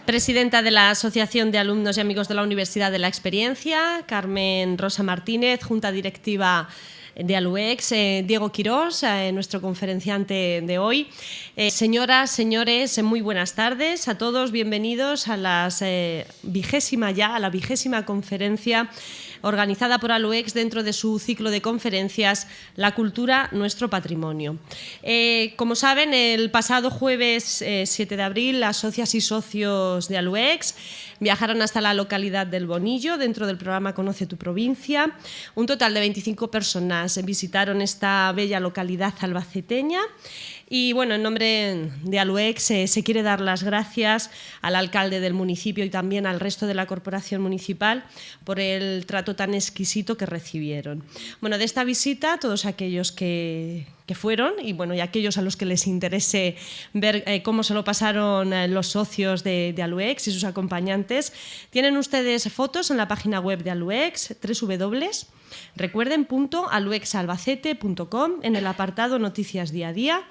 Presidenta de la Asociación de Alumnos y Amigos de la Universidad de la Experiencia, Carmen Rosa Martínez, Junta Directiva de ALUEX, Diego Quirós, nuestro conferenciante de hoy. Señoras, señores, muy buenas tardes a todos, bienvenidos a la vigésima conferencia organizada por ALUEX dentro de su ciclo de conferencias La cultura, nuestro patrimonio. Como saben, el pasado jueves 7 de abril, las socias y socios de ALUEX viajaron hasta la localidad del Bonillo dentro del programa Conoce tu provincia. Un total de 25 personas visitaron esta bella localidad albaceteña. Y bueno, en nombre de ALUEX se quiere dar las gracias al alcalde del municipio y también al resto de la corporación municipal por el trato tan exquisito que recibieron. Bueno, de esta visita, todos aquellos que fueron y aquellos a los que les interese ver cómo se lo pasaron los socios de ALUEX y sus acompañantes, tienen ustedes fotos en la página web de ALUEX, www.aluexalbacete.com, en el apartado Noticias Día a Día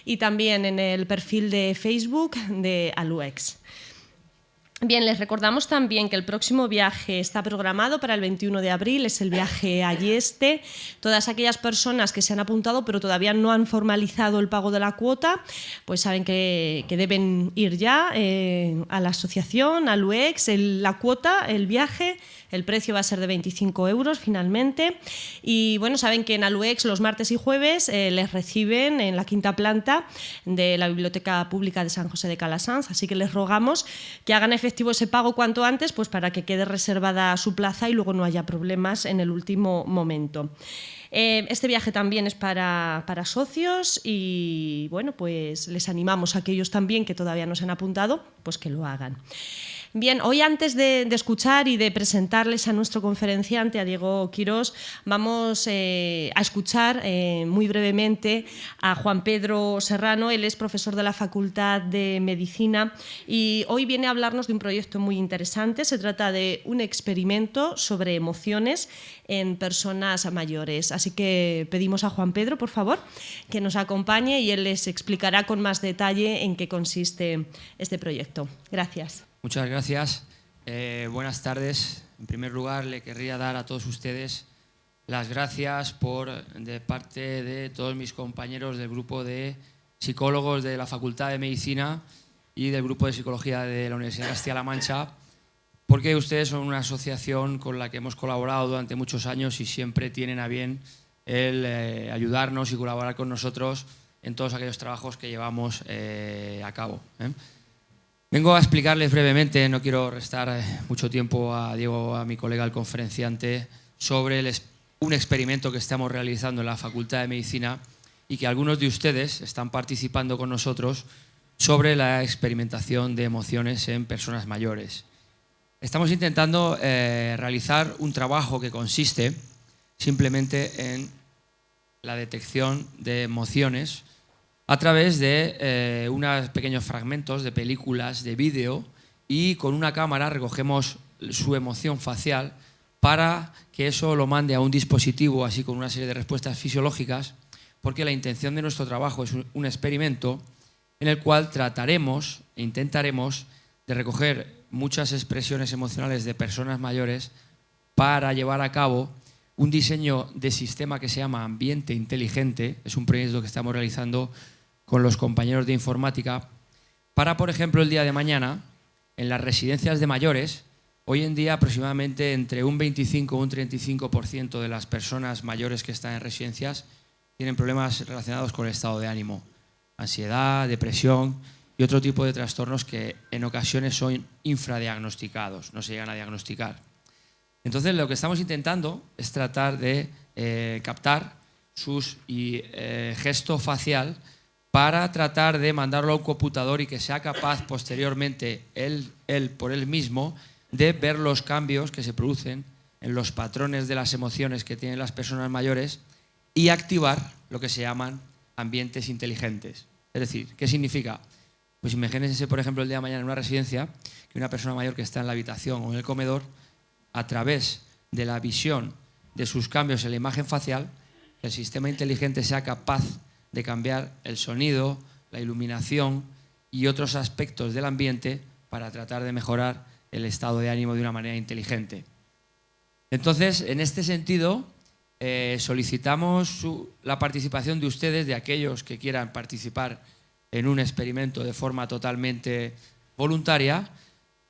y también en el perfil de Facebook de ALUEX. Bien, les recordamos también que el próximo viaje está programado para el 21 de abril, es el viaje a Ayeste. Todas aquellas personas que se han apuntado pero todavía no han formalizado el pago de la cuota, pues saben que deben ir ya a la asociación, a ALUEX. La cuota, el viaje, el precio va a ser de 25 euros finalmente. Y bueno, saben que en ALUEX los martes y jueves les reciben en la quinta planta de la Biblioteca Pública de San José de Calasanz, así que les rogamos que hagan efectivo ese pago cuanto antes, pues para que quede reservada su plaza y luego no haya problemas en el último momento. Este viaje también es para socios y bueno, pues les animamos a aquellos también que todavía no se han apuntado, pues que lo hagan. Bien, hoy antes de escuchar y de presentarles a nuestro conferenciante, a Diego Quirós, vamos a escuchar muy brevemente a Juan Pedro Serrano. Él es profesor de la Facultad de Medicina y hoy viene a hablarnos de un proyecto muy interesante. Se trata de un experimento sobre emociones en personas mayores. Así que pedimos a Juan Pedro, por favor, que nos acompañe y él les explicará con más detalle en qué consiste este proyecto. Gracias. Muchas gracias. Buenas tardes. En primer lugar, le querría dar a todos ustedes las gracias de parte de todos mis compañeros del grupo de psicólogos de la Facultad de Medicina y del grupo de Psicología de la Universidad de Castilla-La Mancha, porque ustedes son una asociación con la que hemos colaborado durante muchos años y siempre tienen a bien el ayudarnos y colaborar con nosotros en todos aquellos trabajos que llevamos a cabo. Vengo a explicarles brevemente, no quiero restar mucho tiempo a Diego, a mi colega, el conferenciante, sobre un experimento que estamos realizando en la Facultad de Medicina y que algunos de ustedes están participando con nosotros sobre la experimentación de emociones en personas mayores. Estamos intentando realizar un trabajo que consiste simplemente en la detección de emociones a través de unos pequeños fragmentos de películas, de vídeo, y con una cámara recogemos su emoción facial para que eso lo mande a un dispositivo, así con una serie de respuestas fisiológicas, porque la intención de nuestro trabajo es un experimento en el cual trataremos e intentaremos de recoger muchas expresiones emocionales de personas mayores para llevar a cabo un diseño de sistema que se llama Ambiente Inteligente. Es un proyecto que estamos realizando con los compañeros de informática, para, por ejemplo, el día de mañana, en las residencias de mayores, hoy en día aproximadamente entre un 25 o un 35% de las personas mayores que están en residencias tienen problemas relacionados con el estado de ánimo, ansiedad, depresión y otro tipo de trastornos que en ocasiones son infradiagnosticados, no se llegan a diagnosticar. Entonces, lo que estamos intentando es tratar de captar su gesto facial para tratar de mandarlo a un computador y que sea capaz posteriormente él por él mismo de ver los cambios que se producen en los patrones de las emociones que tienen las personas mayores y activar lo que se llaman ambientes inteligentes. Es decir, ¿qué significa? Pues imagínense, por ejemplo, el día de mañana en una residencia, que una persona mayor que está en la habitación o en el comedor, a través de la visión de sus cambios en la imagen facial, el sistema inteligente sea capaz de cambiar el sonido, la iluminación y otros aspectos del ambiente para tratar de mejorar el estado de ánimo de una manera inteligente. Entonces, en este sentido, solicitamos la participación de ustedes, de aquellos que quieran participar en un experimento de forma totalmente voluntaria,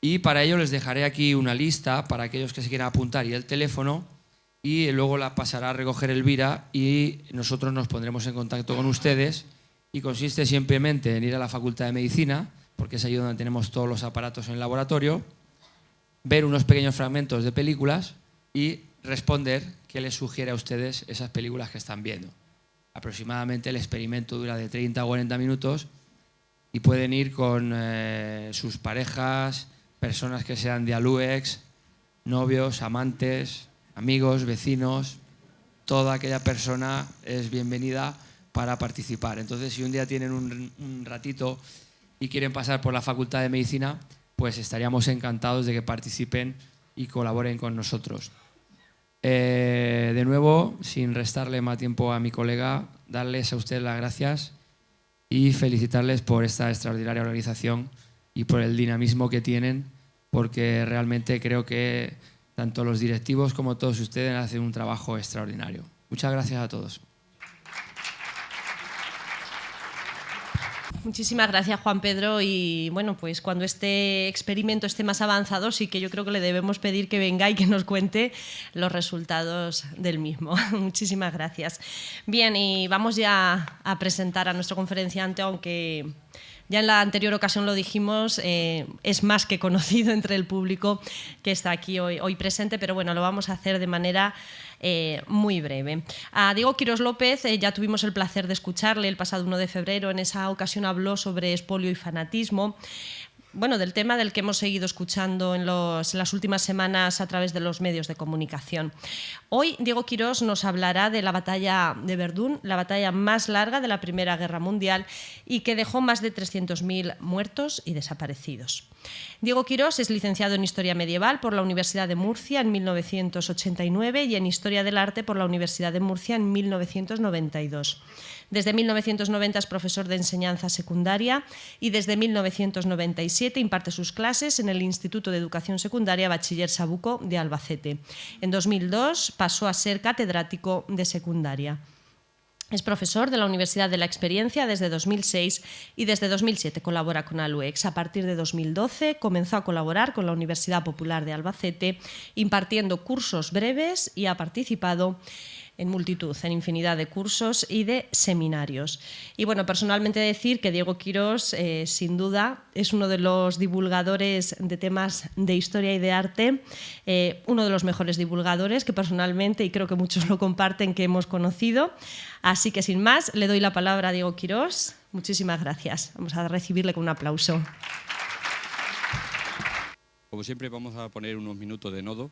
y para ello les dejaré aquí una lista para aquellos que se quieran apuntar y el teléfono, y luego la pasará a recoger Elvira y nosotros nos pondremos en contacto con ustedes, y consiste simplemente en ir a la Facultad de Medicina, porque es ahí donde tenemos todos los aparatos en el laboratorio, ver unos pequeños fragmentos de películas y responder qué les sugiere a ustedes esas películas que están viendo. Aproximadamente el experimento dura de 30 o 40 minutos y pueden ir con sus parejas, personas que sean de Aluex, novios, amantes, amigos, vecinos. Toda aquella persona es bienvenida para participar. Entonces, si un día tienen un ratito y quieren pasar por la Facultad de Medicina, pues estaríamos encantados de que participen y colaboren con nosotros. De nuevo, sin restarle más tiempo a mi colega, darles a ustedes las gracias y felicitarles por esta extraordinaria organización y por el dinamismo que tienen, porque realmente creo que tanto los directivos como todos ustedes hacen un trabajo extraordinario. Muchas gracias a todos. Muchísimas gracias, Juan Pedro. Y bueno, pues cuando este experimento esté más avanzado, sí que yo creo que le debemos pedir que venga y que nos cuente los resultados del mismo. Muchísimas gracias. Bien, y vamos ya a presentar a nuestro conferenciante, aunque ya en la anterior ocasión lo dijimos, es más que conocido entre el público que está aquí hoy presente, pero bueno, lo vamos a hacer de manera muy breve. A Diego Quirós López ya tuvimos el placer de escucharle el pasado 1 de febrero. En esa ocasión habló sobre expolio y fanatismo. Bueno, del tema del que hemos seguido escuchando en las últimas semanas a través de los medios de comunicación. Hoy Diego Quirós nos hablará de la batalla de Verdún, la batalla más larga de la Primera Guerra Mundial y que dejó más de 300.000 muertos y desaparecidos. Diego Quirós es licenciado en Historia Medieval por la Universidad de Murcia en 1989 y en Historia del Arte por la Universidad de Murcia en 1992. Desde 1990 es profesor de enseñanza secundaria y desde 1997 imparte sus clases en el Instituto de Educación Secundaria Bachiller Sabuco de Albacete. En 2002 pasó a ser catedrático de secundaria. Es profesor de la Universidad de la Experiencia desde 2006 y desde 2007 colabora con Aluex. A partir de 2012 comenzó a colaborar con la Universidad Popular de Albacete impartiendo cursos breves y ha participado en multitud, en infinidad de cursos y de seminarios. Y bueno, personalmente decir que Diego Quirós, sin duda, es uno de los divulgadores de temas de historia y de arte, uno de los mejores divulgadores que personalmente, y creo que muchos lo comparten, que hemos conocido. Así que sin más, le doy la palabra a Diego Quirós. Muchísimas gracias. Vamos a recibirle con un aplauso. Como siempre, vamos a poner unos minutos de nodo.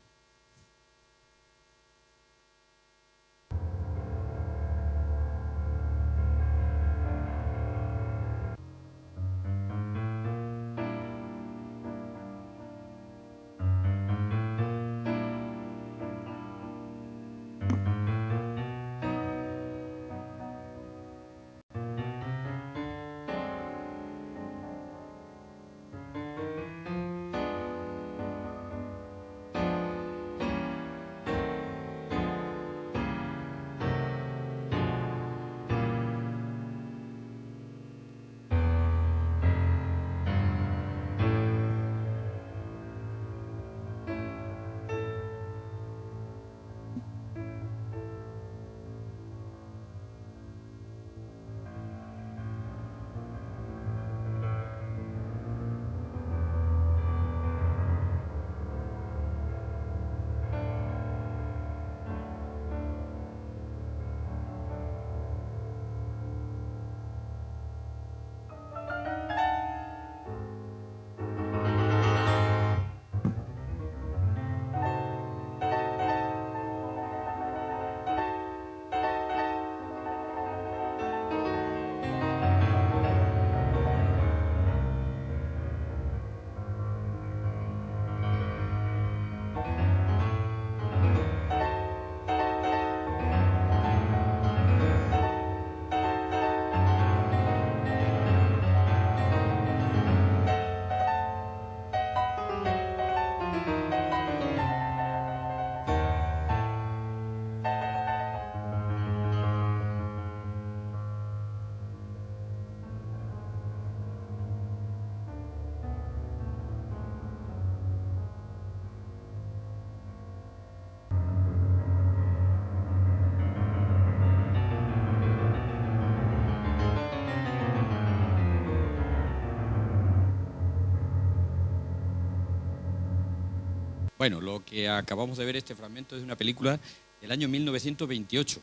Bueno, lo que acabamos de ver, este fragmento, es de una película del año 1928.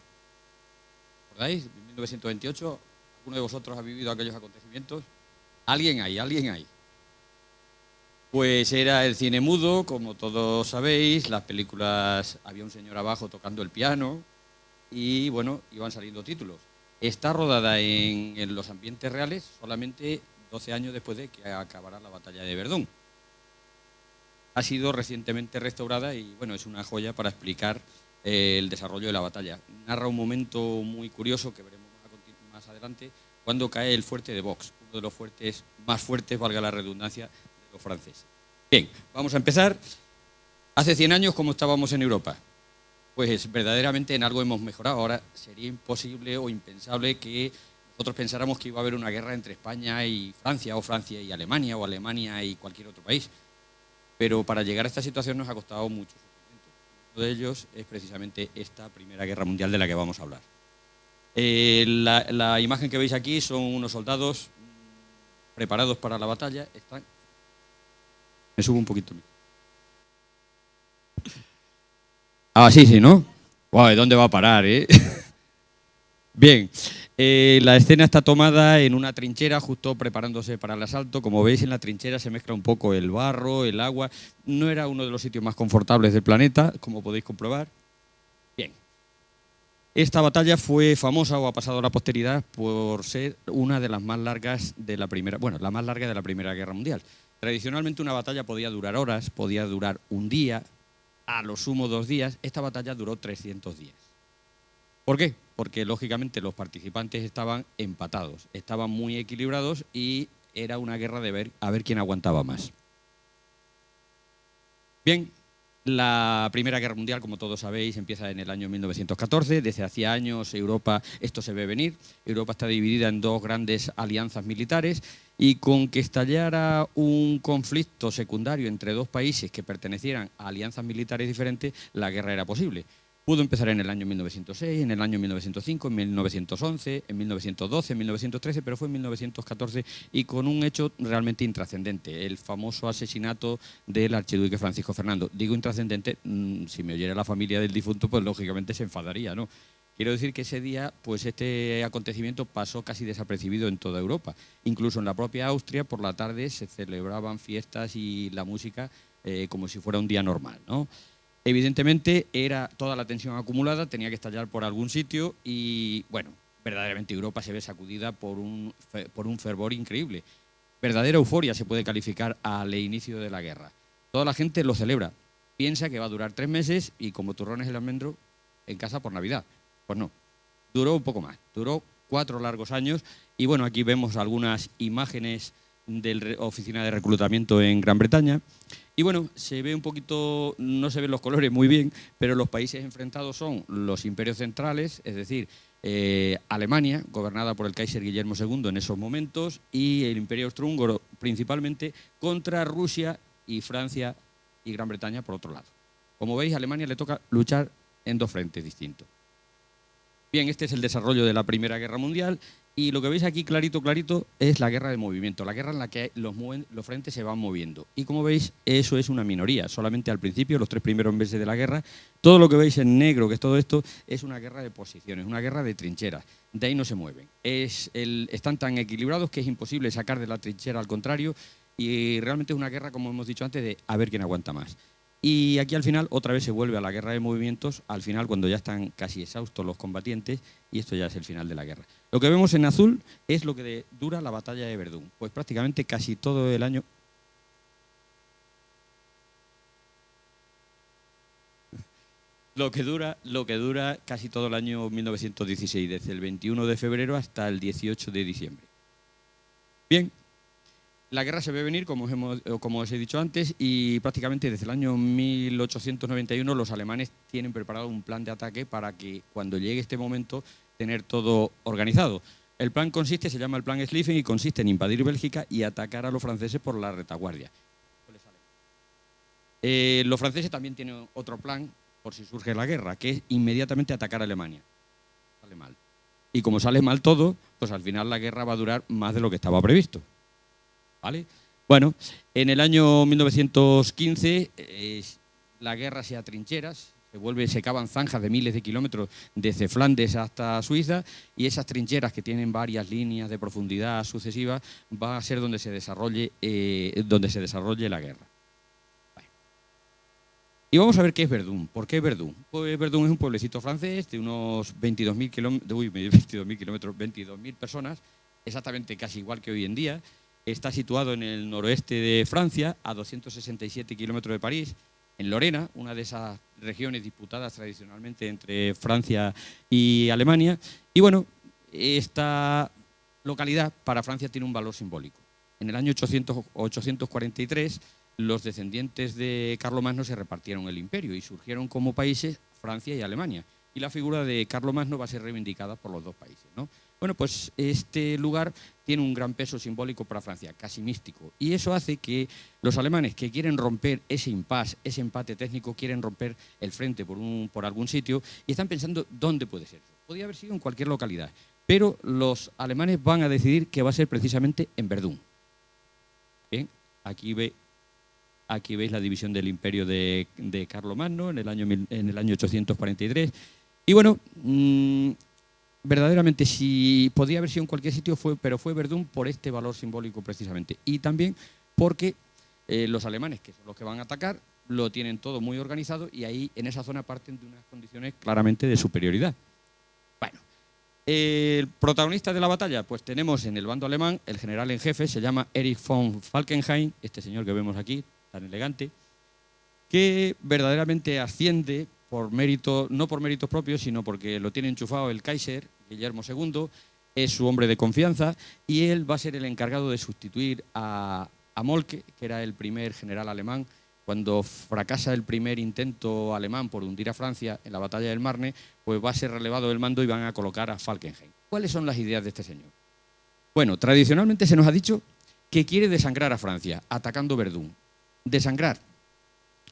¿Recordáis? En 1928, ¿alguno de vosotros ha vivido aquellos acontecimientos? Alguien hay, alguien hay. Pues era el cine mudo, como todos sabéis, las películas, había un señor abajo tocando el piano y, bueno, iban saliendo títulos. Está rodada en los ambientes reales solamente 12 años después de que acabara la batalla de Verdún. Ha sido recientemente restaurada y, bueno, es una joya para explicar el desarrollo de la batalla. Narra un momento muy curioso que veremos más adelante, cuando cae el fuerte de Vaux, uno de los fuertes más fuertes, valga la redundancia, de los franceses. Bien, vamos a empezar. Hace 100 años, ¿cómo estábamos en Europa? Pues verdaderamente en algo hemos mejorado. Ahora sería imposible o impensable que nosotros pensáramos que iba a haber una guerra entre España y Francia, o Francia y Alemania, o Alemania y cualquier otro país. Pero para llegar a esta situación nos ha costado mucho sufrimiento. Uno de ellos es precisamente esta Primera Guerra Mundial de la que vamos a hablar. La imagen que veis aquí son unos soldados preparados para la batalla. Me subo un poquito. Ah, sí, ¿no? Wow, ¿dónde va a parar, Bien, la escena está tomada en una trinchera justo preparándose para el asalto. Como veis, en la trinchera se mezcla un poco el barro, el agua. No era uno de los sitios más confortables del planeta, como podéis comprobar. Bien, esta batalla fue famosa, o ha pasado a la posteridad, por ser una de las más largas de la primera, bueno, la más larga de la Primera Guerra Mundial. Tradicionalmente una batalla podía durar horas, podía durar un día, a lo sumo 2 días. Esta batalla duró 300 días. ¿Por qué? Porque lógicamente los participantes estaban empatados, estaban muy equilibrados y era una guerra de a ver quién aguantaba más. Bien, la Primera Guerra Mundial, como todos sabéis, empieza en el año 1914. Desde hacía años Europa, esto se ve venir. Europa está dividida en 2 grandes alianzas militares y con que estallara un conflicto secundario entre 2 países que pertenecieran a alianzas militares diferentes, la guerra era posible. Pudo empezar en el año 1906, en el año 1905, en 1911, en 1912, en 1913, pero fue en 1914 y con un hecho realmente intrascendente, el famoso asesinato del archiduque Francisco Fernando. Digo intrascendente, si me oyera la familia del difunto, pues lógicamente se enfadaría, ¿no? Quiero decir que ese día, pues este acontecimiento pasó casi desapercibido en toda Europa. Incluso en la propia Austria, por la tarde se celebraban fiestas y la música como si fuera un día normal, ¿no? Evidentemente era toda la tensión acumulada, tenía que estallar por algún sitio y, bueno, verdaderamente Europa se ve sacudida por un fervor increíble. Verdadera euforia se puede calificar al inicio de la guerra. Toda la gente lo celebra, piensa que va a durar 3 meses y como turrones el almendro en casa por Navidad. Pues no, duró un poco más, duró 4 largos años y, bueno, aquí vemos algunas imágenes de la oficina de reclutamiento en Gran Bretaña. Y bueno, se ve un poquito, no se ven los colores muy bien, pero los países enfrentados son los imperios centrales, es decir, Alemania, gobernada por el Kaiser Guillermo II en esos momentos, y el Imperio Austrohúngaro principalmente, contra Rusia y Francia y Gran Bretaña por otro lado. Como veis, a Alemania le toca luchar en 2 frentes distintos. Bien, este es el desarrollo de la Primera Guerra Mundial. Y lo que veis aquí clarito, clarito, es la guerra de movimiento, la guerra en la que los frentes se van moviendo. Y como veis, eso es una minoría. Solamente al principio, los 3 primeros meses de la guerra, todo lo que veis en negro, que es todo esto, es una guerra de posiciones, una guerra de trincheras. De ahí no se mueven. Están tan equilibrados que es imposible sacar de la trinchera al contrario. Y realmente es una guerra, como hemos dicho antes, de a ver quién aguanta más. Y aquí al final otra vez se vuelve a la guerra de movimientos, al final cuando ya están casi exhaustos los combatientes, y esto ya es el final de la guerra. Lo que vemos en azul es lo que dura la batalla de Verdún, pues prácticamente casi todo el año. Lo que dura casi todo el año 1916, desde el 21 de febrero hasta el 18 de diciembre. Bien. La guerra se ve venir, como os he dicho antes, y prácticamente desde el año 1891 los alemanes tienen preparado un plan de ataque para que cuando llegue este momento tener todo organizado. El plan se llama el plan Schlieffen y consiste en invadir Bélgica y atacar a los franceses por la retaguardia. Los franceses también tienen otro plan por si surge la guerra, que es inmediatamente atacar a Alemania. Sale mal. Y como sale mal todo, pues al final la guerra va a durar más de lo que estaba previsto. ¿Vale? Bueno, en el año 1915 la guerra sea trincheras, se cavan zanjas de miles de kilómetros desde Flandes hasta Suiza, y esas trincheras, que tienen varias líneas de profundidad sucesivas, va a ser donde se desarrolle la guerra. Bueno. Y vamos a ver qué es Verdún. ¿Por qué Verdún? Pues Verdún es un pueblecito francés de unos 22.000 personas, exactamente casi igual que hoy en día. Está situado en el noroeste de Francia, a 267 kilómetros de París, en Lorena, una de esas regiones disputadas tradicionalmente entre Francia y Alemania. Y bueno, esta localidad para Francia tiene un valor simbólico. En el año 843, los descendientes de Carlomagno se repartieron el imperio y surgieron como países Francia y Alemania. Y la figura de Carlomagno va a ser reivindicada por los dos países, ¿no? Bueno, pues este lugar tiene un gran peso simbólico para Francia, casi místico. Y eso hace que los alemanes, que quieren romper ese impasse, ese empate técnico, quieren romper el frente por algún sitio, y están pensando dónde puede ser. Podría haber sido en cualquier localidad, pero los alemanes van a decidir que va a ser precisamente en Verdún. Bien, aquí veis la división del imperio de Carlomagno en el año 843. Y bueno, verdaderamente, si podía haber sido en cualquier sitio, pero fue Verdún por este valor simbólico precisamente. Y también porque los alemanes, que son los que van a atacar, lo tienen todo muy organizado, y ahí en esa zona parten de unas condiciones claramente de superioridad. Bueno, el protagonista de la batalla, pues tenemos en el bando alemán el general en jefe, se llama Erich von Falkenhayn, este señor que vemos aquí, tan elegante, que verdaderamente asciende no por méritos propios, sino porque lo tiene enchufado el Kaiser, Guillermo II, es su hombre de confianza, y él va a ser el encargado de sustituir a Moltke, que era el primer general alemán. Cuando fracasa el primer intento alemán por hundir a Francia en la batalla del Marne, pues va a ser relevado del mando y van a colocar a Falkenhayn. ¿Cuáles son las ideas de este señor? Bueno, tradicionalmente se nos ha dicho que quiere desangrar a Francia, atacando Verdún. Desangrar.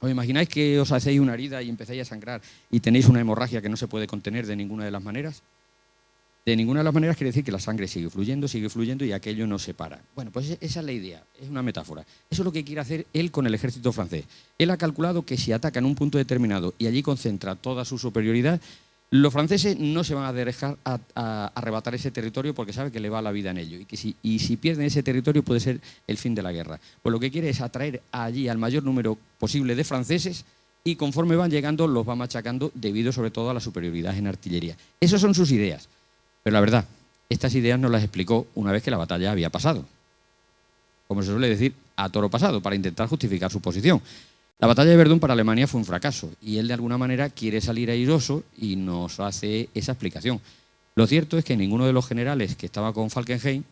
¿Os imagináis que os hacéis una herida y empezáis a sangrar y tenéis una hemorragia que no se puede contener de ninguna de las maneras? De ninguna de las maneras quiere decir que la sangre sigue fluyendo y aquello no se para. Bueno, pues esa es la idea, es una metáfora. Eso es lo que quiere hacer él con el ejército francés. Él ha calculado que si ataca en un punto determinado y allí concentra toda su superioridad, los franceses no se van a dejar a arrebatar ese territorio, porque sabe que le va la vida en ello, y si pierden ese territorio puede ser el fin de la guerra. Pues lo que quiere es atraer allí al mayor número posible de franceses, y conforme van llegando los va machacando, debido sobre todo a la superioridad en artillería. Esas son sus ideas, pero la verdad, estas ideas nos las explicó una vez que la batalla había pasado. Como se suele decir, a toro pasado, para intentar justificar su posición. La batalla de Verdún para Alemania fue un fracaso, y él de alguna manera quiere salir airoso y nos hace esa explicación. Lo cierto es que ninguno de los generales que estaba con Falkenhayn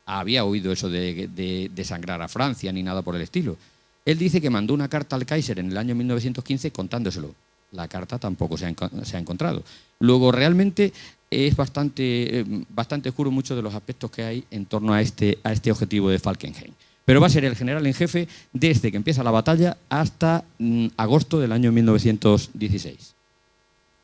había oído eso de desangrar a Francia ni nada por el estilo. Él dice que mandó una carta al Kaiser en el año 1915 contándoselo. La carta tampoco se ha encontrado. Luego, realmente es bastante oscuro muchos de los aspectos que hay en torno a este objetivo de Falkenhayn. Pero va a ser el general en jefe desde que empieza la batalla hasta agosto del año 1916.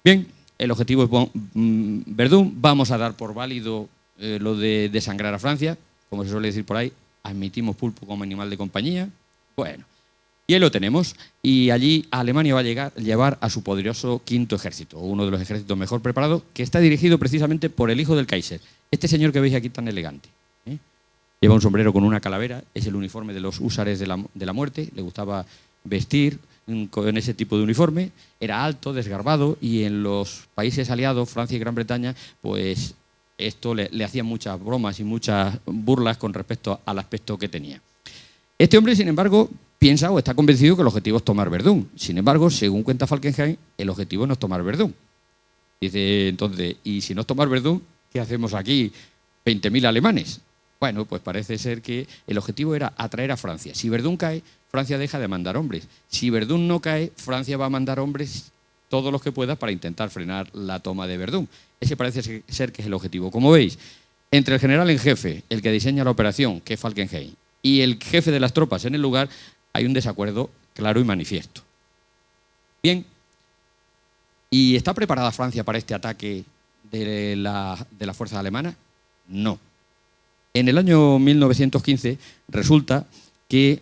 Bien, el objetivo es Verdún. Vamos a dar por válido lo de desangrar a Francia, como se suele decir por ahí, admitimos pulpo como animal de compañía. Bueno, y ahí lo tenemos. Y allí Alemania va a llevar a su poderoso quinto ejército, uno de los ejércitos mejor preparados, que está dirigido precisamente por el hijo del Kaiser, este señor que veis aquí tan elegante. Lleva un sombrero con una calavera, es el uniforme de los húsares de la muerte, le gustaba vestir con ese tipo de uniforme, era alto, desgarbado, y en los países aliados, Francia y Gran Bretaña, pues esto le hacía muchas bromas y muchas burlas con respecto al aspecto que tenía. Este hombre, sin embargo, piensa o está convencido que el objetivo es tomar Verdún. Sin embargo, según cuenta Falkenhayn, el objetivo no es tomar Verdún. Dice entonces, ¿y si no es tomar Verdún, qué hacemos aquí 20.000 alemanes? Bueno, pues parece ser que el objetivo era atraer a Francia. Si Verdún cae, Francia deja de mandar hombres. Si Verdún no cae, Francia va a mandar hombres todos los que pueda para intentar frenar la toma de Verdún. Ese parece ser que es el objetivo. Como veis, entre el general en jefe, el que diseña la operación, que es Falkenhayn, y el jefe de las tropas en el lugar, hay un desacuerdo claro y manifiesto. Bien, ¿y está preparada Francia para este ataque de las fuerzas alemanas? No. En el año 1915 resulta que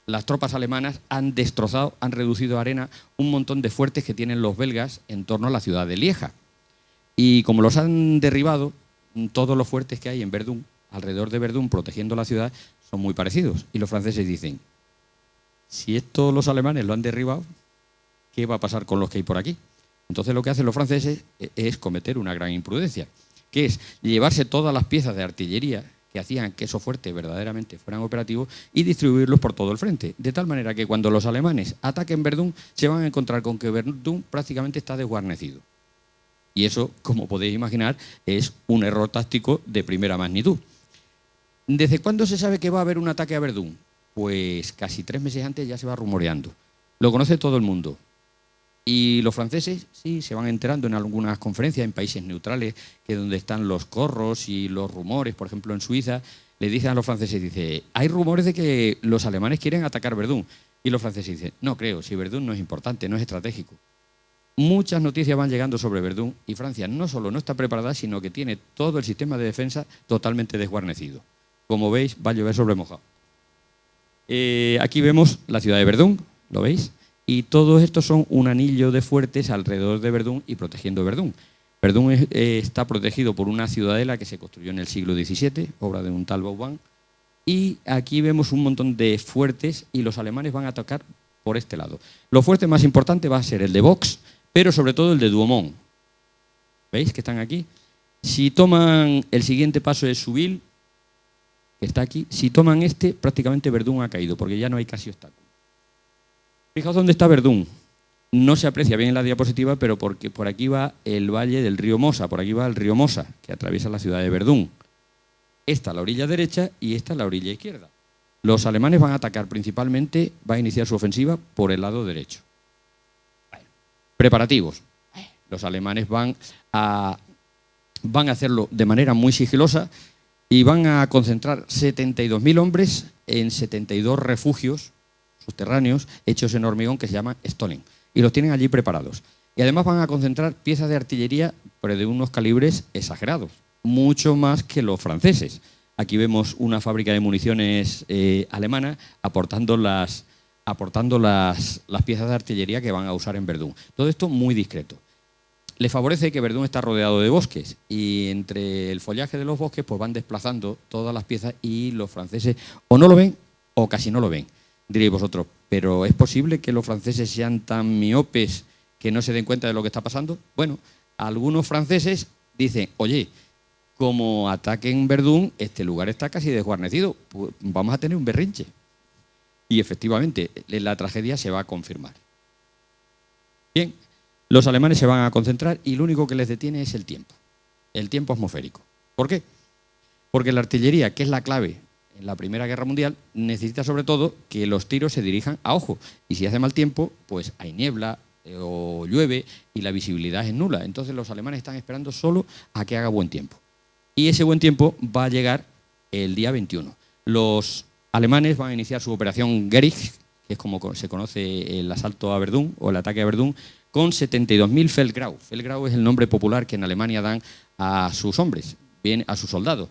las tropas alemanas han destrozado, han reducido a arena un montón de fuertes que tienen los belgas en torno a la ciudad de Lieja. Y como los han derribado, todos los fuertes que hay en Verdún, alrededor de Verdún, protegiendo la ciudad, son muy parecidos. Y los franceses dicen, si esto los alemanes lo han derribado, ¿qué va a pasar con los que hay por aquí? Entonces lo que hacen los franceses es cometer una gran imprudencia, que es llevarse todas las piezas de artillería que hacían que esos fuertes verdaderamente fueran operativos y distribuirlos por todo el frente. De tal manera que cuando los alemanes ataquen Verdún, se van a encontrar con que Verdún prácticamente está desguarnecido. Y eso, como podéis imaginar, es un error táctico de primera magnitud. ¿Desde cuándo se sabe que va a haber un ataque a Verdún? Pues casi 3 meses antes ya se va rumoreando. Lo conoce todo el mundo. Y los franceses sí se van enterando en algunas conferencias en países neutrales, que donde están los corros y los rumores, por ejemplo en Suiza, le dicen a los franceses, dice, hay rumores de que los alemanes quieren atacar Verdún. Y los franceses dicen, no creo, si Verdún no es importante, no es estratégico. Muchas noticias van llegando sobre Verdún y Francia no solo no está preparada, sino que tiene todo el sistema de defensa totalmente desguarnecido. Como veis, va a llover sobre mojado. Aquí vemos la ciudad de Verdún, ¿lo veis? Y todos estos son un anillo de fuertes alrededor de Verdún y protegiendo Verdún. Verdún está protegido por una ciudadela que se construyó en el siglo XVII, obra de un tal Vauban. Y aquí vemos un montón de fuertes y los alemanes van a atacar por este lado. Los fuertes más importantes va a ser el de Vaux, pero sobre todo el de Douaumont. ¿Veis que están aquí? Si toman el siguiente paso es Souville, que está aquí, si toman este, prácticamente Verdún ha caído, porque ya no hay casi obstáculo. Fijaos dónde está Verdún. No se aprecia bien en la diapositiva, pero porque por aquí va el valle del río Mosa, por aquí va el río Mosa, que atraviesa la ciudad de Verdún. Esta la orilla derecha y esta la orilla izquierda. Los alemanes van a atacar principalmente, va a iniciar su ofensiva por el lado derecho. Preparativos. Los alemanes van a hacerlo de manera muy sigilosa y van a concentrar 72.000 hombres en 72 refugios subterráneos hechos en hormigón que se llaman Stollen. Y los tienen allí preparados. Y además van a concentrar piezas de artillería, pero de unos calibres exagerados, mucho más que los franceses. Aquí vemos una fábrica de municiones alemana aportando las piezas de artillería que van a usar en Verdún. Todo esto muy discreto. Le favorece que Verdún está rodeado de bosques y entre el follaje de los bosques pues van desplazando todas las piezas y los franceses o no lo ven o casi no lo ven. Diréis vosotros, ¿pero es posible que los franceses sean tan miopes que no se den cuenta de lo que está pasando? Bueno, algunos franceses dicen, oye, como ataquen Verdún, este lugar está casi desguarnecido, pues vamos a tener un berrinche. Y efectivamente, la tragedia se va a confirmar. Bien, los alemanes se van a concentrar y lo único que les detiene es el tiempo atmosférico. ¿Por qué? Porque la artillería, que es la clave en la Primera Guerra Mundial, necesita sobre todo que los tiros se dirijan a ojo. Y si hace mal tiempo, pues hay niebla o llueve y la visibilidad es nula. Entonces los alemanes están esperando solo a que haga buen tiempo. Y ese buen tiempo va a llegar el día 21. Los alemanes van a iniciar su operación Gering, que es como se conoce el asalto a Verdún o el ataque a Verdún, con 72.000 Feldgrau. Feldgrau es el nombre popular que en Alemania dan a sus hombres, a sus soldados.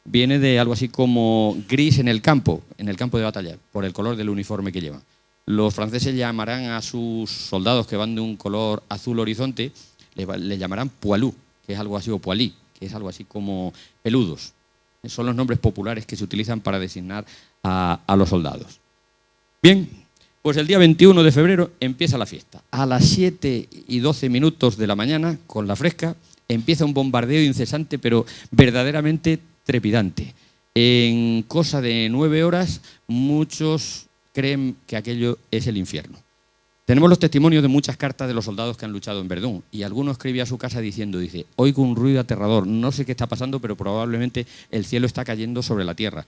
Viene de algo así como gris en el campo de batalla, por el color del uniforme que llevan. Los franceses llamarán a sus soldados que van de un color azul horizonte, le llamarán poilus, que es algo así, o poilus, que es algo así como peludos. Son los nombres populares que se utilizan para designar a los soldados. Bien, pues el día 21 de febrero empieza la fiesta. A las 7:12 de la mañana, con la fresca, empieza un bombardeo incesante, pero verdaderamente trepidante. En cosa de 9 horas, muchos creen que aquello es el infierno. Tenemos los testimonios de muchas cartas de los soldados que han luchado en Verdún y alguno escribía a su casa diciendo, dice, oigo un ruido aterrador, no sé qué está pasando, pero probablemente el cielo está cayendo sobre la tierra.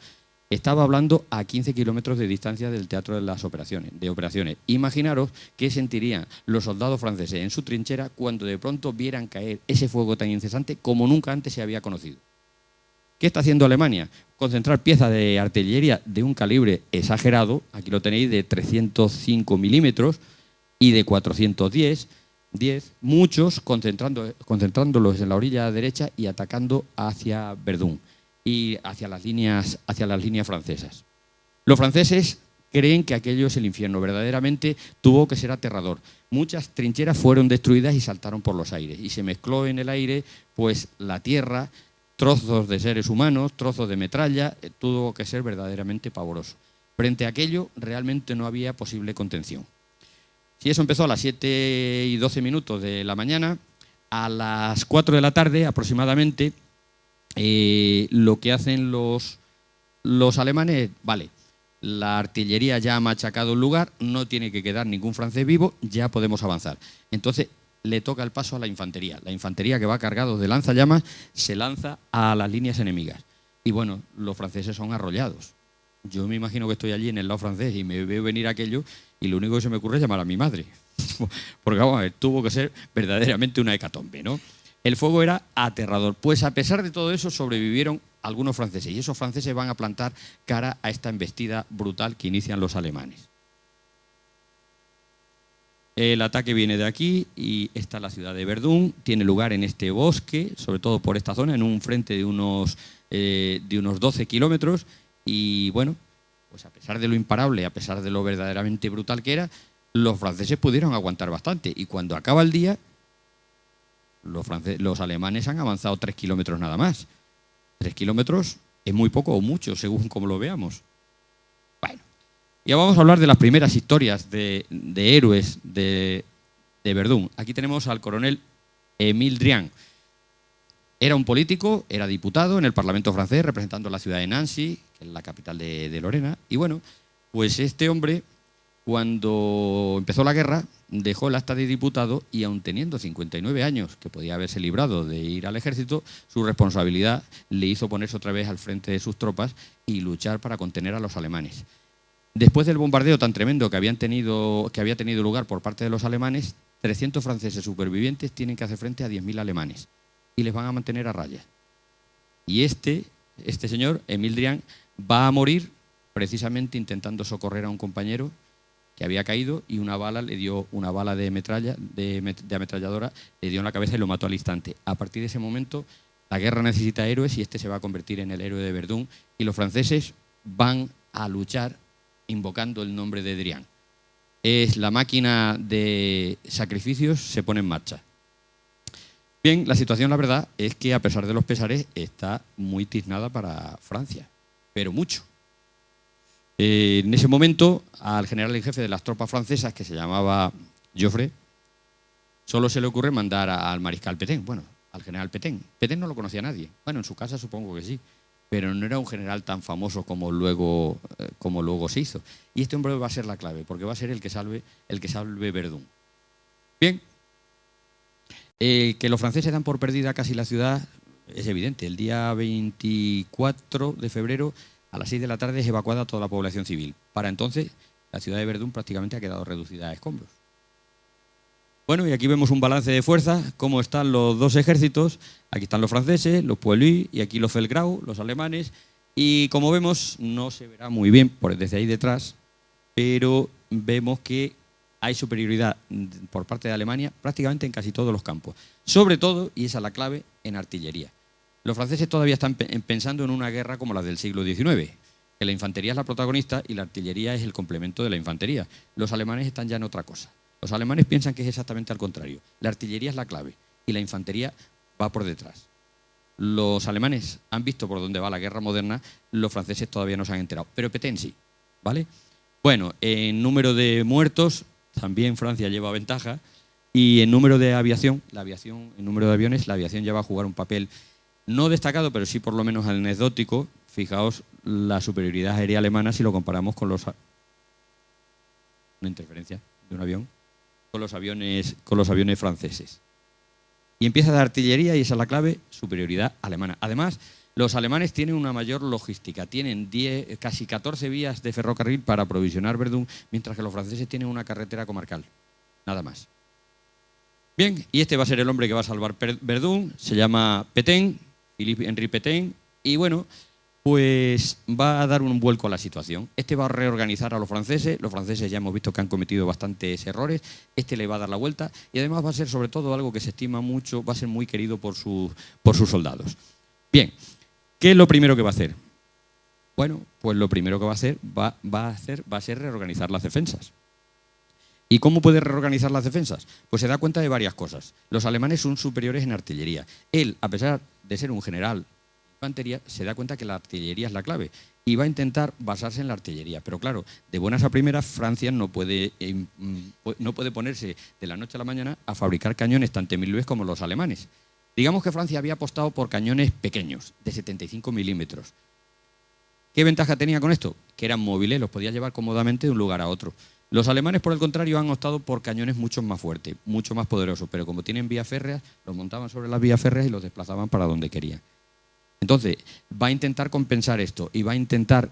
Estaba hablando a 15 kilómetros de distancia del teatro de las operaciones. Imaginaros qué sentirían los soldados franceses en su trinchera cuando de pronto vieran caer ese fuego tan incesante como nunca antes se había conocido. ¿Qué está haciendo Alemania? Concentrar piezas de artillería de un calibre exagerado, aquí lo tenéis, de 305 milímetros y de 410, muchos concentrándolos en la orilla derecha y atacando hacia Verdún y hacia las líneas francesas. Los franceses creen que aquello es el infierno. Verdaderamente tuvo que ser aterrador. Muchas trincheras fueron destruidas y saltaron por los aires. Y se mezcló en el aire pues la tierra, trozos de seres humanos, trozos de metralla. Tuvo que ser verdaderamente pavoroso. Frente a aquello realmente no había posible contención. Si eso empezó a las 7:12 de la mañana, a las 4 de la tarde aproximadamente, lo que hacen los alemanes, vale, la artillería ya ha machacado el lugar, no tiene que quedar ningún francés vivo, ya podemos avanzar. Entonces le toca el paso a la infantería. La infantería, que va cargado de lanzallamas, se lanza a las líneas enemigas. Y bueno, los franceses son arrollados. Yo me imagino que estoy allí en el lado francés y me veo venir aquello y lo único que se me ocurre es llamar a mi madre. Porque vamos a ver, tuvo que ser verdaderamente una hecatombe, ¿no? El fuego era aterrador. Pues a pesar de todo eso sobrevivieron algunos franceses y esos franceses van a plantar cara a esta embestida brutal que inician los alemanes. El ataque viene de aquí y esta es la ciudad de Verdún. Tiene lugar en este bosque, sobre todo por esta zona, en un frente de unos 12 kilómetros. Y bueno, pues a pesar de lo imparable, a pesar de lo verdaderamente brutal que era, los franceses pudieron aguantar bastante. Y cuando acaba el día, los alemanes han avanzado 3 kilómetros nada más. 3 kilómetros es muy poco o mucho, según como lo veamos. Bueno, y ahora vamos a hablar de las primeras historias de héroes de Verdún. Aquí tenemos al coronel Émile Drian. Era un político, era diputado en el Parlamento francés, representando la ciudad de Nancy, que es la capital de Lorena. Y bueno, pues este hombre, cuando empezó la guerra, dejó el acta de diputado y aun teniendo 59 años, que podía haberse librado de ir al ejército, su responsabilidad le hizo ponerse otra vez al frente de sus tropas y luchar para contener a los alemanes. Después del bombardeo tan tremendo que había tenido lugar por parte de los alemanes, 300 franceses supervivientes tienen que hacer frente a 10.000 alemanes y les van a mantener a raya. Y este señor, Émile Drian, va a morir precisamente intentando socorrer a un compañero que había caído y una bala de ametralladora le dio en la cabeza y lo mató al instante. A partir de ese momento, la guerra necesita héroes y este se va a convertir en el héroe de Verdún y los franceses van a luchar invocando el nombre de Drian. Es la máquina de sacrificios se pone en marcha. Bien, la situación, la verdad, es que a pesar de los pesares está muy tiznada para Francia, pero mucho. En ese momento, al general en jefe de las tropas francesas, que se llamaba Joffre, solo se le ocurre mandar al mariscal Pétain, bueno, al general Pétain. Pétain no lo conocía nadie. Bueno, en su casa supongo que sí, pero no era un general tan famoso como luego se hizo. Y este hombre va a ser la clave, porque va a ser el que salve Verdún. Bien, que los franceses dan por perdida casi la ciudad es evidente. El día 24 de febrero a las 6 de la tarde es evacuada toda la población civil. Para entonces, la ciudad de Verdún prácticamente ha quedado reducida a escombros. Bueno, y aquí vemos un balance de fuerzas, cómo están los dos ejércitos. Aquí están los franceses, los Poilus, y aquí los Feldgrau, los alemanes. Y como vemos, no se verá muy bien desde ahí detrás, pero vemos que hay superioridad por parte de Alemania prácticamente en casi todos los campos. Sobre todo, y esa es la clave, en artillería. Los franceses todavía están pensando en una guerra como la del siglo XIX, que la infantería es la protagonista y la artillería es el complemento de la infantería. Los alemanes están ya en otra cosa. Los alemanes piensan que es exactamente al contrario. La artillería es la clave y la infantería va por detrás. Los alemanes han visto por dónde va la guerra moderna, los franceses todavía no se han enterado, pero Pétain sí, ¿vale? Bueno, en número de muertos también Francia lleva ventaja y en número de aviación, en número de aviones, la aviación ya va a jugar un papel no destacado, pero sí por lo menos anecdótico. Fijaos la superioridad aérea alemana si lo comparamos con una interferencia de un avión, con los aviones franceses. Y empieza la artillería y esa es la clave, superioridad alemana. Además, los alemanes tienen una mayor logística, tienen casi 14 vías de ferrocarril para aprovisionar Verdún, mientras que los franceses tienen una carretera comarcal, nada más. Bien, y este va a ser el hombre que va a salvar Verdún, se llama Pétain, Philippe-Henri Pétain, y bueno, pues va a dar un vuelco a la situación. Este va a reorganizar a los franceses ya hemos visto que han cometido bastantes errores, este le va a dar la vuelta y además va a ser sobre todo algo que se estima mucho, va a ser muy querido por sus soldados. Bien, ¿qué es lo primero que va a hacer? Bueno, pues lo primero que va a ser reorganizar las defensas. ¿Y cómo puede reorganizar las defensas? Pues se da cuenta de varias cosas. Los alemanes son superiores en artillería. Él, a pesar de ser un general de infantería, se da cuenta que la artillería es la clave y va a intentar basarse en la artillería. Pero claro, de buenas a primeras, Francia no puede ponerse de la noche a la mañana a fabricar cañones tan temibles como los alemanes. Digamos que Francia había apostado por cañones pequeños, de 75 milímetros. ¿Qué ventaja tenía con esto? Que eran móviles, los podía llevar cómodamente de un lugar a otro. Los alemanes, por el contrario, han optado por cañones mucho más fuertes, mucho más poderosos, pero como tienen vías férreas, los montaban sobre las vías férreas y los desplazaban para donde querían. Entonces, va a intentar compensar esto y va a intentar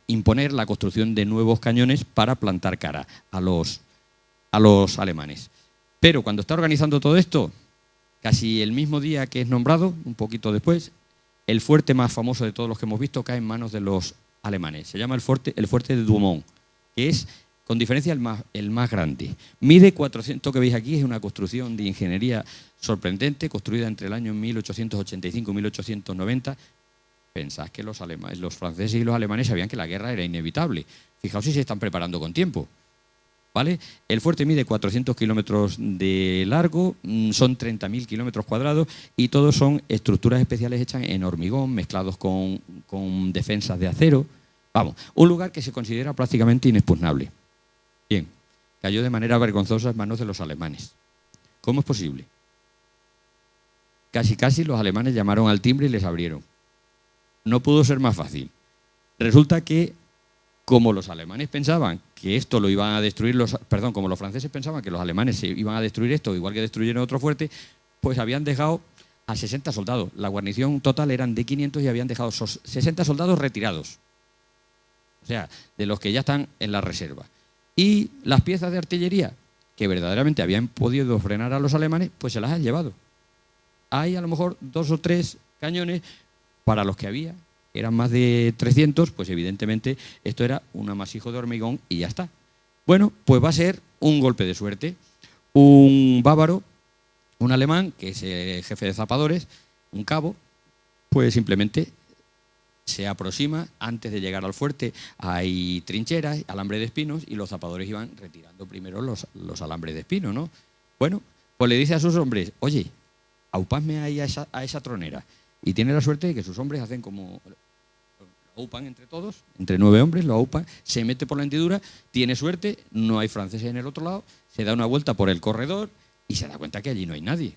imponer la construcción de nuevos cañones para plantar cara a los alemanes. Pero cuando está organizando todo esto, casi el mismo día que es nombrado, un poquito después, el fuerte más famoso de todos los que hemos visto cae en manos de los alemanes. Se llama el fuerte de Douaumont, que es, con diferencia, el más grande. Mide 400, que veis aquí, es una construcción de ingeniería sorprendente, construida entre el año 1885 y 1890. Pensad que los franceses y los alemanes sabían que la guerra era inevitable. Fijaos si se están preparando con tiempo. ¿Vale? El fuerte mide 400 kilómetros de largo, son 30.000 kilómetros cuadrados y todos son estructuras especiales hechas en hormigón, mezclados con defensas de acero. Vamos, un lugar que se considera prácticamente inexpugnable. Bien, cayó de manera vergonzosa en manos de los alemanes. ¿Cómo es posible? Casi los alemanes llamaron al timbre y les abrieron. No pudo ser más fácil. Resulta que, como los alemanes pensaban que esto lo iban a destruir, como los franceses pensaban que los alemanes se iban a destruir esto, igual que destruyeron otro fuerte, pues habían dejado a 60 soldados. La guarnición total eran de 500 y habían dejado esos 60 soldados retirados. O sea, de los que ya están en la reserva. Y las piezas de artillería que verdaderamente habían podido frenar a los alemanes, pues se las han llevado. Hay a lo mejor 2 o 3 cañones para los que había. Eran más de 300, pues evidentemente esto era un amasijo de hormigón y ya está. Bueno, pues va a ser un golpe de suerte. Un bávaro, un alemán, que es el jefe de zapadores, un cabo, pues simplemente se aproxima. Antes de llegar al fuerte hay trincheras, alambre de espinos, y los zapadores iban retirando primero los alambres de espino, ¿no? Bueno, pues le dice a sus hombres, oye, aupadme ahí a esa tronera. Y tiene la suerte de que sus hombres hacen como... Lo aupan entre todos, entre 9 hombres, lo aupan, se mete por la hendidura, tiene suerte, no hay franceses en el otro lado, se da una vuelta por el corredor y se da cuenta que allí no hay nadie.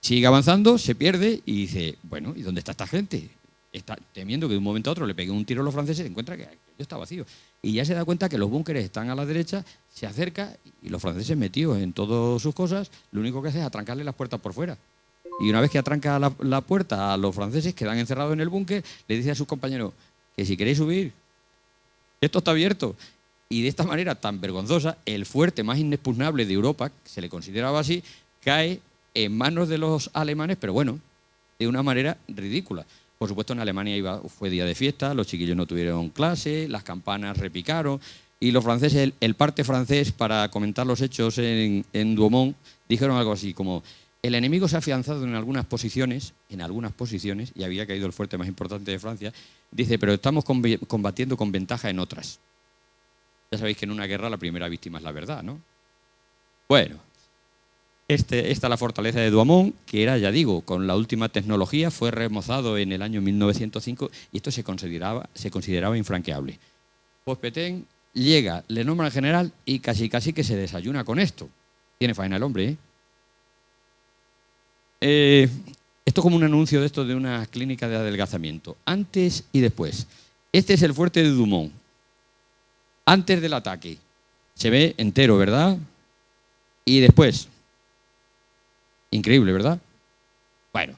Sigue avanzando, se pierde y dice, bueno, ¿y dónde está esta gente? Está temiendo que de un momento a otro le peguen un tiro a los franceses y encuentra que aquello está vacío. Y ya se da cuenta que los búnkeres están a la derecha, se acerca y los franceses metidos en todas sus cosas, lo único que hace es atrancarle las puertas por fuera. Y una vez que atranca la puerta a los franceses, quedan encerrados en el búnker, le dice a sus compañeros que si queréis subir, esto está abierto. Y de esta manera tan vergonzosa, el fuerte más inexpugnable de Europa, que se le consideraba así, cae en manos de los alemanes, pero bueno, de una manera ridícula. Por supuesto, en Alemania fue día de fiesta, los chiquillos no tuvieron clase, las campanas repicaron, y los franceses, el parte francés, para comentar los hechos en Douaumont, dijeron algo así como: el enemigo se ha afianzado en algunas posiciones, y había caído el fuerte más importante de Francia. Dice, pero estamos combatiendo con ventaja en otras. Ya sabéis que en una guerra la primera víctima es la verdad, ¿no? Bueno, esta es la fortaleza de Douaumont, que era, ya digo, con la última tecnología, fue remozado en el año 1905 y esto se consideraba infranqueable. Pues Pétain llega, le nombra al general y casi que se desayuna con esto. Tiene faena el hombre, Esto es como un anuncio de una clínica de adelgazamiento. Antes y después. Este es el fuerte de Douaumont. Antes del ataque. Se ve entero, ¿verdad? Y después. Increíble, ¿verdad? Bueno,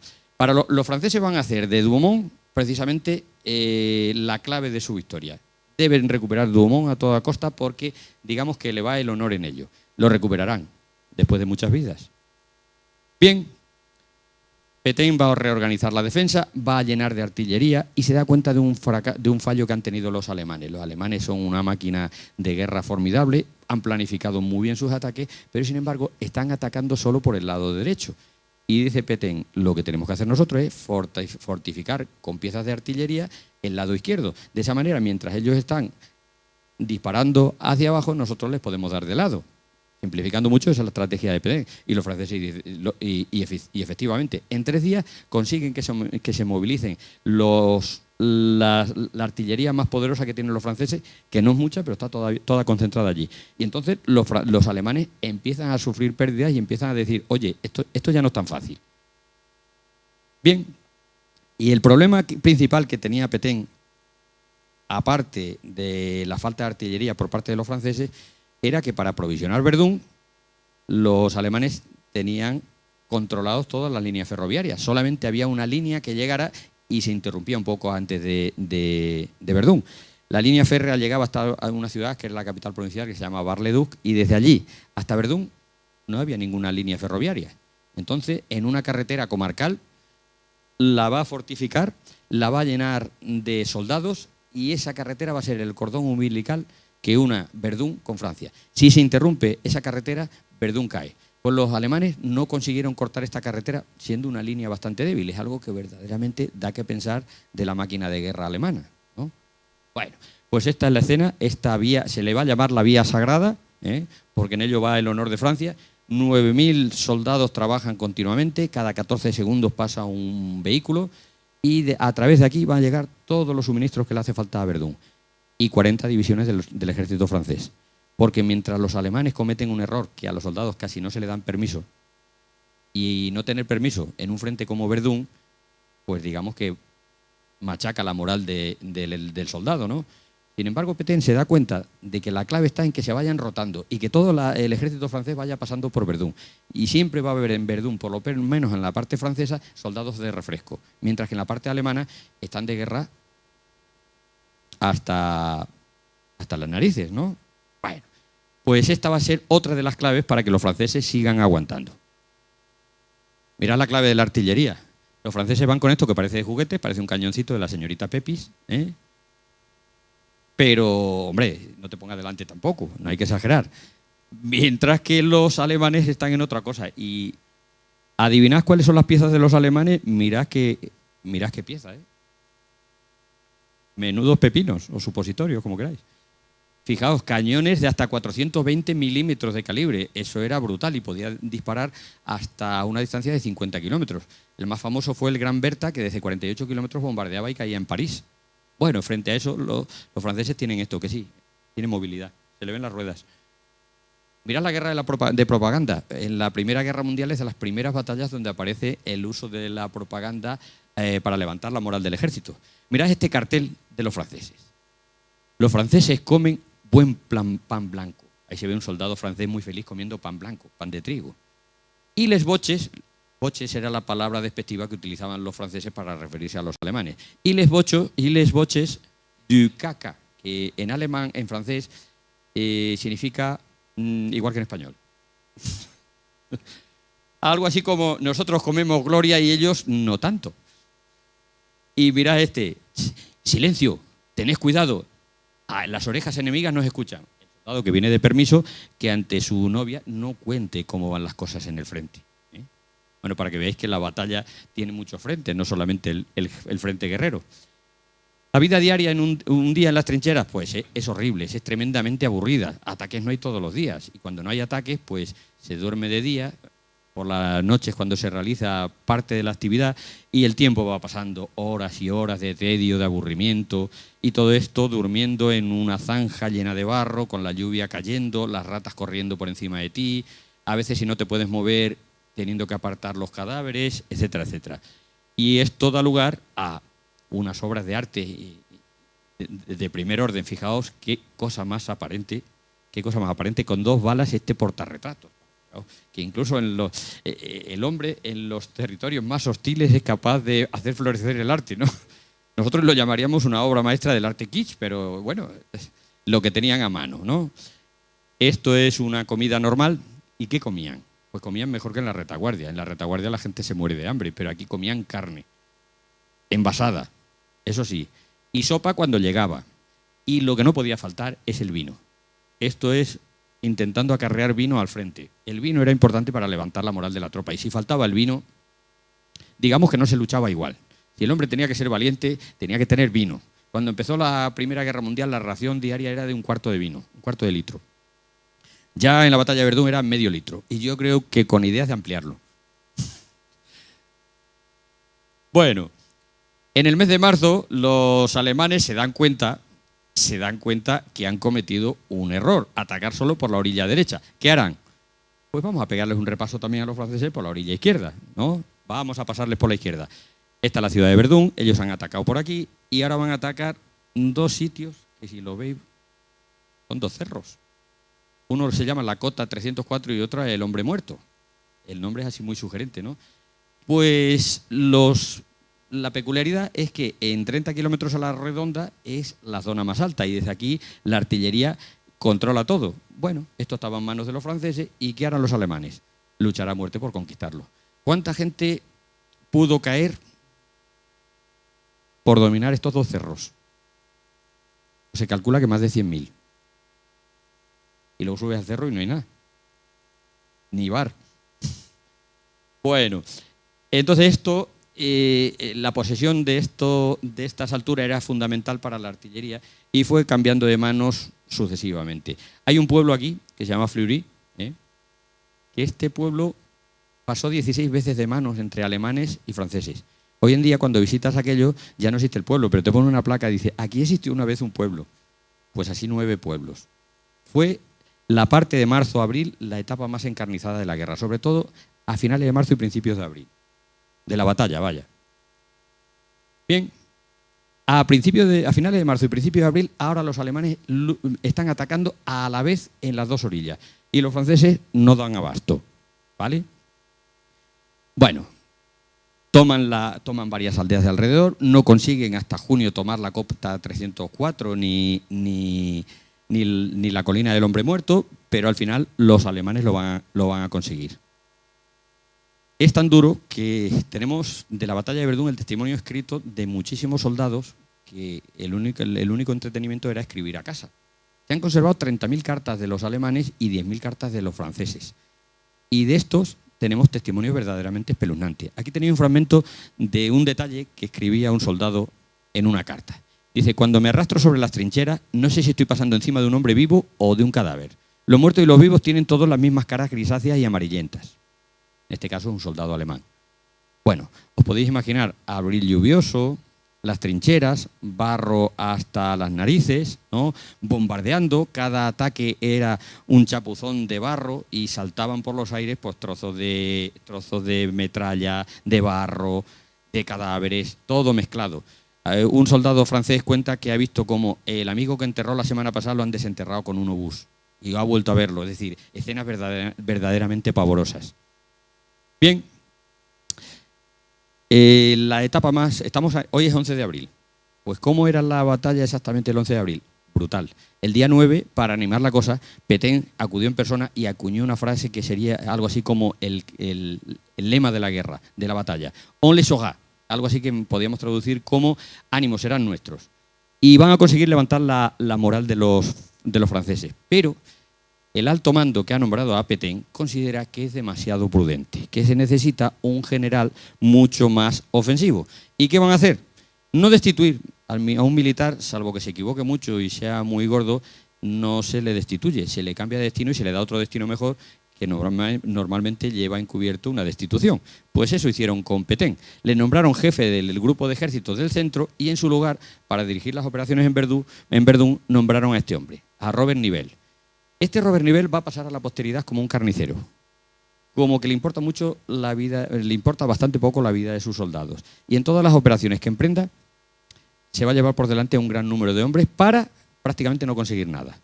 los franceses van a hacer de Douaumont precisamente la clave de su victoria. Deben recuperar Douaumont a toda costa porque digamos que le va el honor en ello. Lo recuperarán después de muchas vidas. Bien. Pétain va a reorganizar la defensa, va a llenar de artillería y se da cuenta de un fallo que han tenido los alemanes. Los alemanes son una máquina de guerra formidable, han planificado muy bien sus ataques, pero sin embargo están atacando solo por el lado derecho. Y dice Petén, lo que tenemos que hacer nosotros es fortificar con piezas de artillería el lado izquierdo. De esa manera, mientras ellos están disparando hacia abajo, nosotros les podemos dar de lado. Simplificando mucho, esa es la estrategia de Petén. Y los franceses, y efectivamente, en 3 días consiguen que se movilicen la artillería más poderosa que tienen los franceses, que no es mucha, pero está toda concentrada allí. Y entonces los alemanes empiezan a sufrir pérdidas y empiezan a decir, oye, esto ya no es tan fácil. Bien, y el problema principal que tenía Petén, aparte de la falta de artillería por parte de los franceses, era que para aprovisionar Verdún, los alemanes tenían controlados todas las líneas ferroviarias. Solamente había una línea que llegara y se interrumpía un poco antes de Verdún. La línea férrea llegaba hasta una ciudad que es la capital provincial, que se llama Bar-le-Duc, y desde allí hasta Verdún no había ninguna línea ferroviaria. Entonces, en una carretera comarcal, la va a fortificar, la va a llenar de soldados, y esa carretera va a ser el cordón umbilical que una Verdún con Francia. Si se interrumpe esa carretera, Verdún cae. Pues los alemanes no consiguieron cortar esta carretera, siendo una línea bastante débil. Es algo que verdaderamente da que pensar de la máquina de guerra alemana, ¿no? Bueno, pues esta es la escena. Esta vía se le va a llamar la vía sagrada, porque en ello va el honor de Francia. 9.000 soldados trabajan continuamente, cada 14 segundos pasa un vehículo, y a través de aquí van a llegar todos los suministros que le hace falta a Verdún. Y 40 divisiones del ejército francés. Porque mientras los alemanes cometen un error que a los soldados casi no se le dan permiso, y no tener permiso en un frente como Verdún, pues digamos que machaca la moral del soldado, ¿no? Sin embargo, Petén se da cuenta de que la clave está en que se vayan rotando y que todo el ejército francés vaya pasando por Verdún. Y siempre va a haber en Verdún, por lo menos en la parte francesa, soldados de refresco, mientras que en la parte alemana están de guerra hasta las narices, ¿no? Bueno, pues esta va a ser otra de las claves para que los franceses sigan aguantando. Mirad la clave de la artillería. Los franceses van con esto que parece de juguete, parece un cañoncito de la señorita Pepys, ¿eh? Pero, hombre, no te pongas delante tampoco, no hay que exagerar. Mientras que los alemanes están en otra cosa. Y adivinad cuáles son las piezas de los alemanes, mirad qué pieza, ¿eh? Menudos pepinos o supositorios, como queráis. Fijaos, cañones de hasta 420 milímetros de calibre. Eso era brutal y podía disparar hasta una distancia de 50 kilómetros. El más famoso fue el Gran Bertha, que desde 48 kilómetros bombardeaba y caía en París. Bueno, frente a eso, los franceses tienen esto, que sí, tienen movilidad, se le ven las ruedas. Mirad la guerra de propaganda. En la Primera Guerra Mundial es de las primeras batallas donde aparece el uso de la propaganda para levantar la moral del ejército. Mirad este cartel de los franceses. Los franceses comen buen pan blanco. Ahí se ve un soldado francés muy feliz comiendo pan blanco, pan de trigo. Y les boches era la palabra despectiva que utilizaban los franceses para referirse a los alemanes. Y les boches du caca, que en alemán, en francés, significa igual que en español. Algo así como nosotros comemos gloria y ellos no tanto. Y mirad silencio, tened cuidado, las orejas enemigas nos escuchan. El soldado que viene de permiso, que ante su novia no cuente cómo van las cosas en el frente. Bueno, para que veáis que la batalla tiene muchos frentes, no solamente el frente guerrero. La vida diaria en un día en las trincheras, pues es horrible, es tremendamente aburrida. Ataques no hay todos los días, y cuando no hay ataques, pues se duerme de día. Por las noches cuando se realiza parte de la actividad y el tiempo va pasando, horas y horas de tedio, de aburrimiento, y todo esto durmiendo en una zanja llena de barro, con la lluvia cayendo, las ratas corriendo por encima de ti, a veces si no te puedes mover teniendo que apartar los cadáveres, etcétera, etcétera. Y esto da lugar a unas obras de arte de primer orden. Fijaos qué cosa más aparente, con 2 balas este portarretratos. Que incluso el hombre en los territorios más hostiles es capaz de hacer florecer el arte, ¿no? Nosotros lo llamaríamos una obra maestra del arte kitsch, pero bueno, es lo que tenían a mano, ¿no? Esto es una comida normal. ¿Y qué comían? Pues comían mejor que en la retaguardia. En la retaguardia la gente se muere de hambre, pero aquí comían carne, envasada, eso sí, y sopa cuando llegaba. Y lo que no podía faltar es el vino. Esto es intentando acarrear vino al frente. El vino era importante para levantar la moral de la tropa, y si faltaba el vino, digamos que no se luchaba igual. Si el hombre tenía que ser valiente, tenía que tener vino. Cuando empezó la Primera Guerra Mundial, la ración diaria era de 1/4 de vino, 1/4 de litro. Ya en la batalla de Verdún era medio litro, y yo creo que con ideas de ampliarlo. Bueno, en el mes de marzo los alemanes se dan cuenta que han cometido un error, atacar solo por la orilla derecha. ¿Qué harán? Pues vamos a pegarles un repaso también a los franceses por la orilla izquierda, ¿no? Vamos a pasarles por la izquierda. Esta es la ciudad de Verdún, ellos han atacado por aquí y ahora van a atacar 2 sitios que, si lo veis, son 2 cerros. Uno se llama la Cota 304 y otro el Hombre Muerto. El nombre es así muy sugerente, ¿no? Pues la peculiaridad es que en 30 kilómetros a la redonda es la zona más alta y desde aquí la artillería controla todo. Bueno, esto estaba en manos de los franceses y ¿qué harán los alemanes? Luchar a muerte por conquistarlo. ¿Cuánta gente pudo caer por dominar estos 2 cerros? Se calcula que más de 100.000. Y luego subes al cerro y no hay nada. Ni bar. Bueno, entonces la posesión de estas alturas era fundamental para la artillería y fue cambiando de manos sucesivamente. Hay un pueblo aquí que se llama Fleury, que este pueblo pasó 16 veces de manos entre alemanes y franceses. Hoy en día, cuando visitas aquello, ya no existe el pueblo, pero te pone una placa y dice, aquí existió una vez un pueblo. Pues así 9 pueblos. Fue la parte de marzo-abril la etapa más encarnizada de la guerra, sobre todo a finales de marzo y principios de abril. De la batalla, vaya. Bien, a finales de marzo y principios de abril, ahora los alemanes están atacando a la vez en las 2 orillas y los franceses no dan abasto, ¿vale? Bueno, toman varias aldeas de alrededor, no consiguen hasta junio tomar la Cota 304 ni la colina del Hombre Muerto, pero al final los alemanes lo van a conseguir. Es tan duro que tenemos de la batalla de Verdún el testimonio escrito de muchísimos soldados que el único entretenimiento era escribir a casa. Se han conservado 30.000 cartas de los alemanes y 10.000 cartas de los franceses. Y de estos tenemos testimonios verdaderamente espeluznantes. Aquí tenéis un fragmento de un detalle que escribía un soldado en una carta. Dice, cuando me arrastro sobre las trincheras, no sé si estoy pasando encima de un hombre vivo o de un cadáver. Los muertos y los vivos tienen todos las mismas caras grisáceas y amarillentas. En este caso, un soldado alemán. Bueno, os podéis imaginar abril lluvioso, las trincheras, barro hasta las narices, ¿no? Bombardeando, cada ataque era un chapuzón de barro y saltaban por los aires pues trozos de metralla, de barro, de cadáveres, todo mezclado. Un soldado francés cuenta que ha visto cómo el amigo que enterró la semana pasada lo han desenterrado con un obús y ha vuelto a verlo, es decir, escenas verdaderamente pavorosas. Bien, la etapa más... Hoy es 11 de abril. Pues ¿cómo era la batalla exactamente el 11 de abril? Brutal. El día 9, para animar la cosa, Pétain acudió en persona y acuñó una frase que sería algo así como el lema de la guerra, de la batalla. On les saura, algo así que podríamos traducir como ánimos serán nuestros. Y van a conseguir levantar la moral de los franceses. Pero el alto mando que ha nombrado a Pétain considera que es demasiado prudente, que se necesita un general mucho más ofensivo. ¿Y qué van a hacer? No destituir a un militar, salvo que se equivoque mucho y sea muy gordo, no se le destituye, se le cambia de destino y se le da otro destino mejor que normalmente lleva encubierto una destitución. Pues eso hicieron con Pétain. Le nombraron jefe del grupo de ejércitos del centro y en su lugar, para dirigir las operaciones en Verdún, nombraron a este hombre, a Robert Nivelle. Este Robert Nivelle va a pasar a la posteridad como un carnicero, como que le importa bastante poco la vida de sus soldados. Y en todas las operaciones que emprenda, se va a llevar por delante a un gran número de hombres para prácticamente no conseguir nada.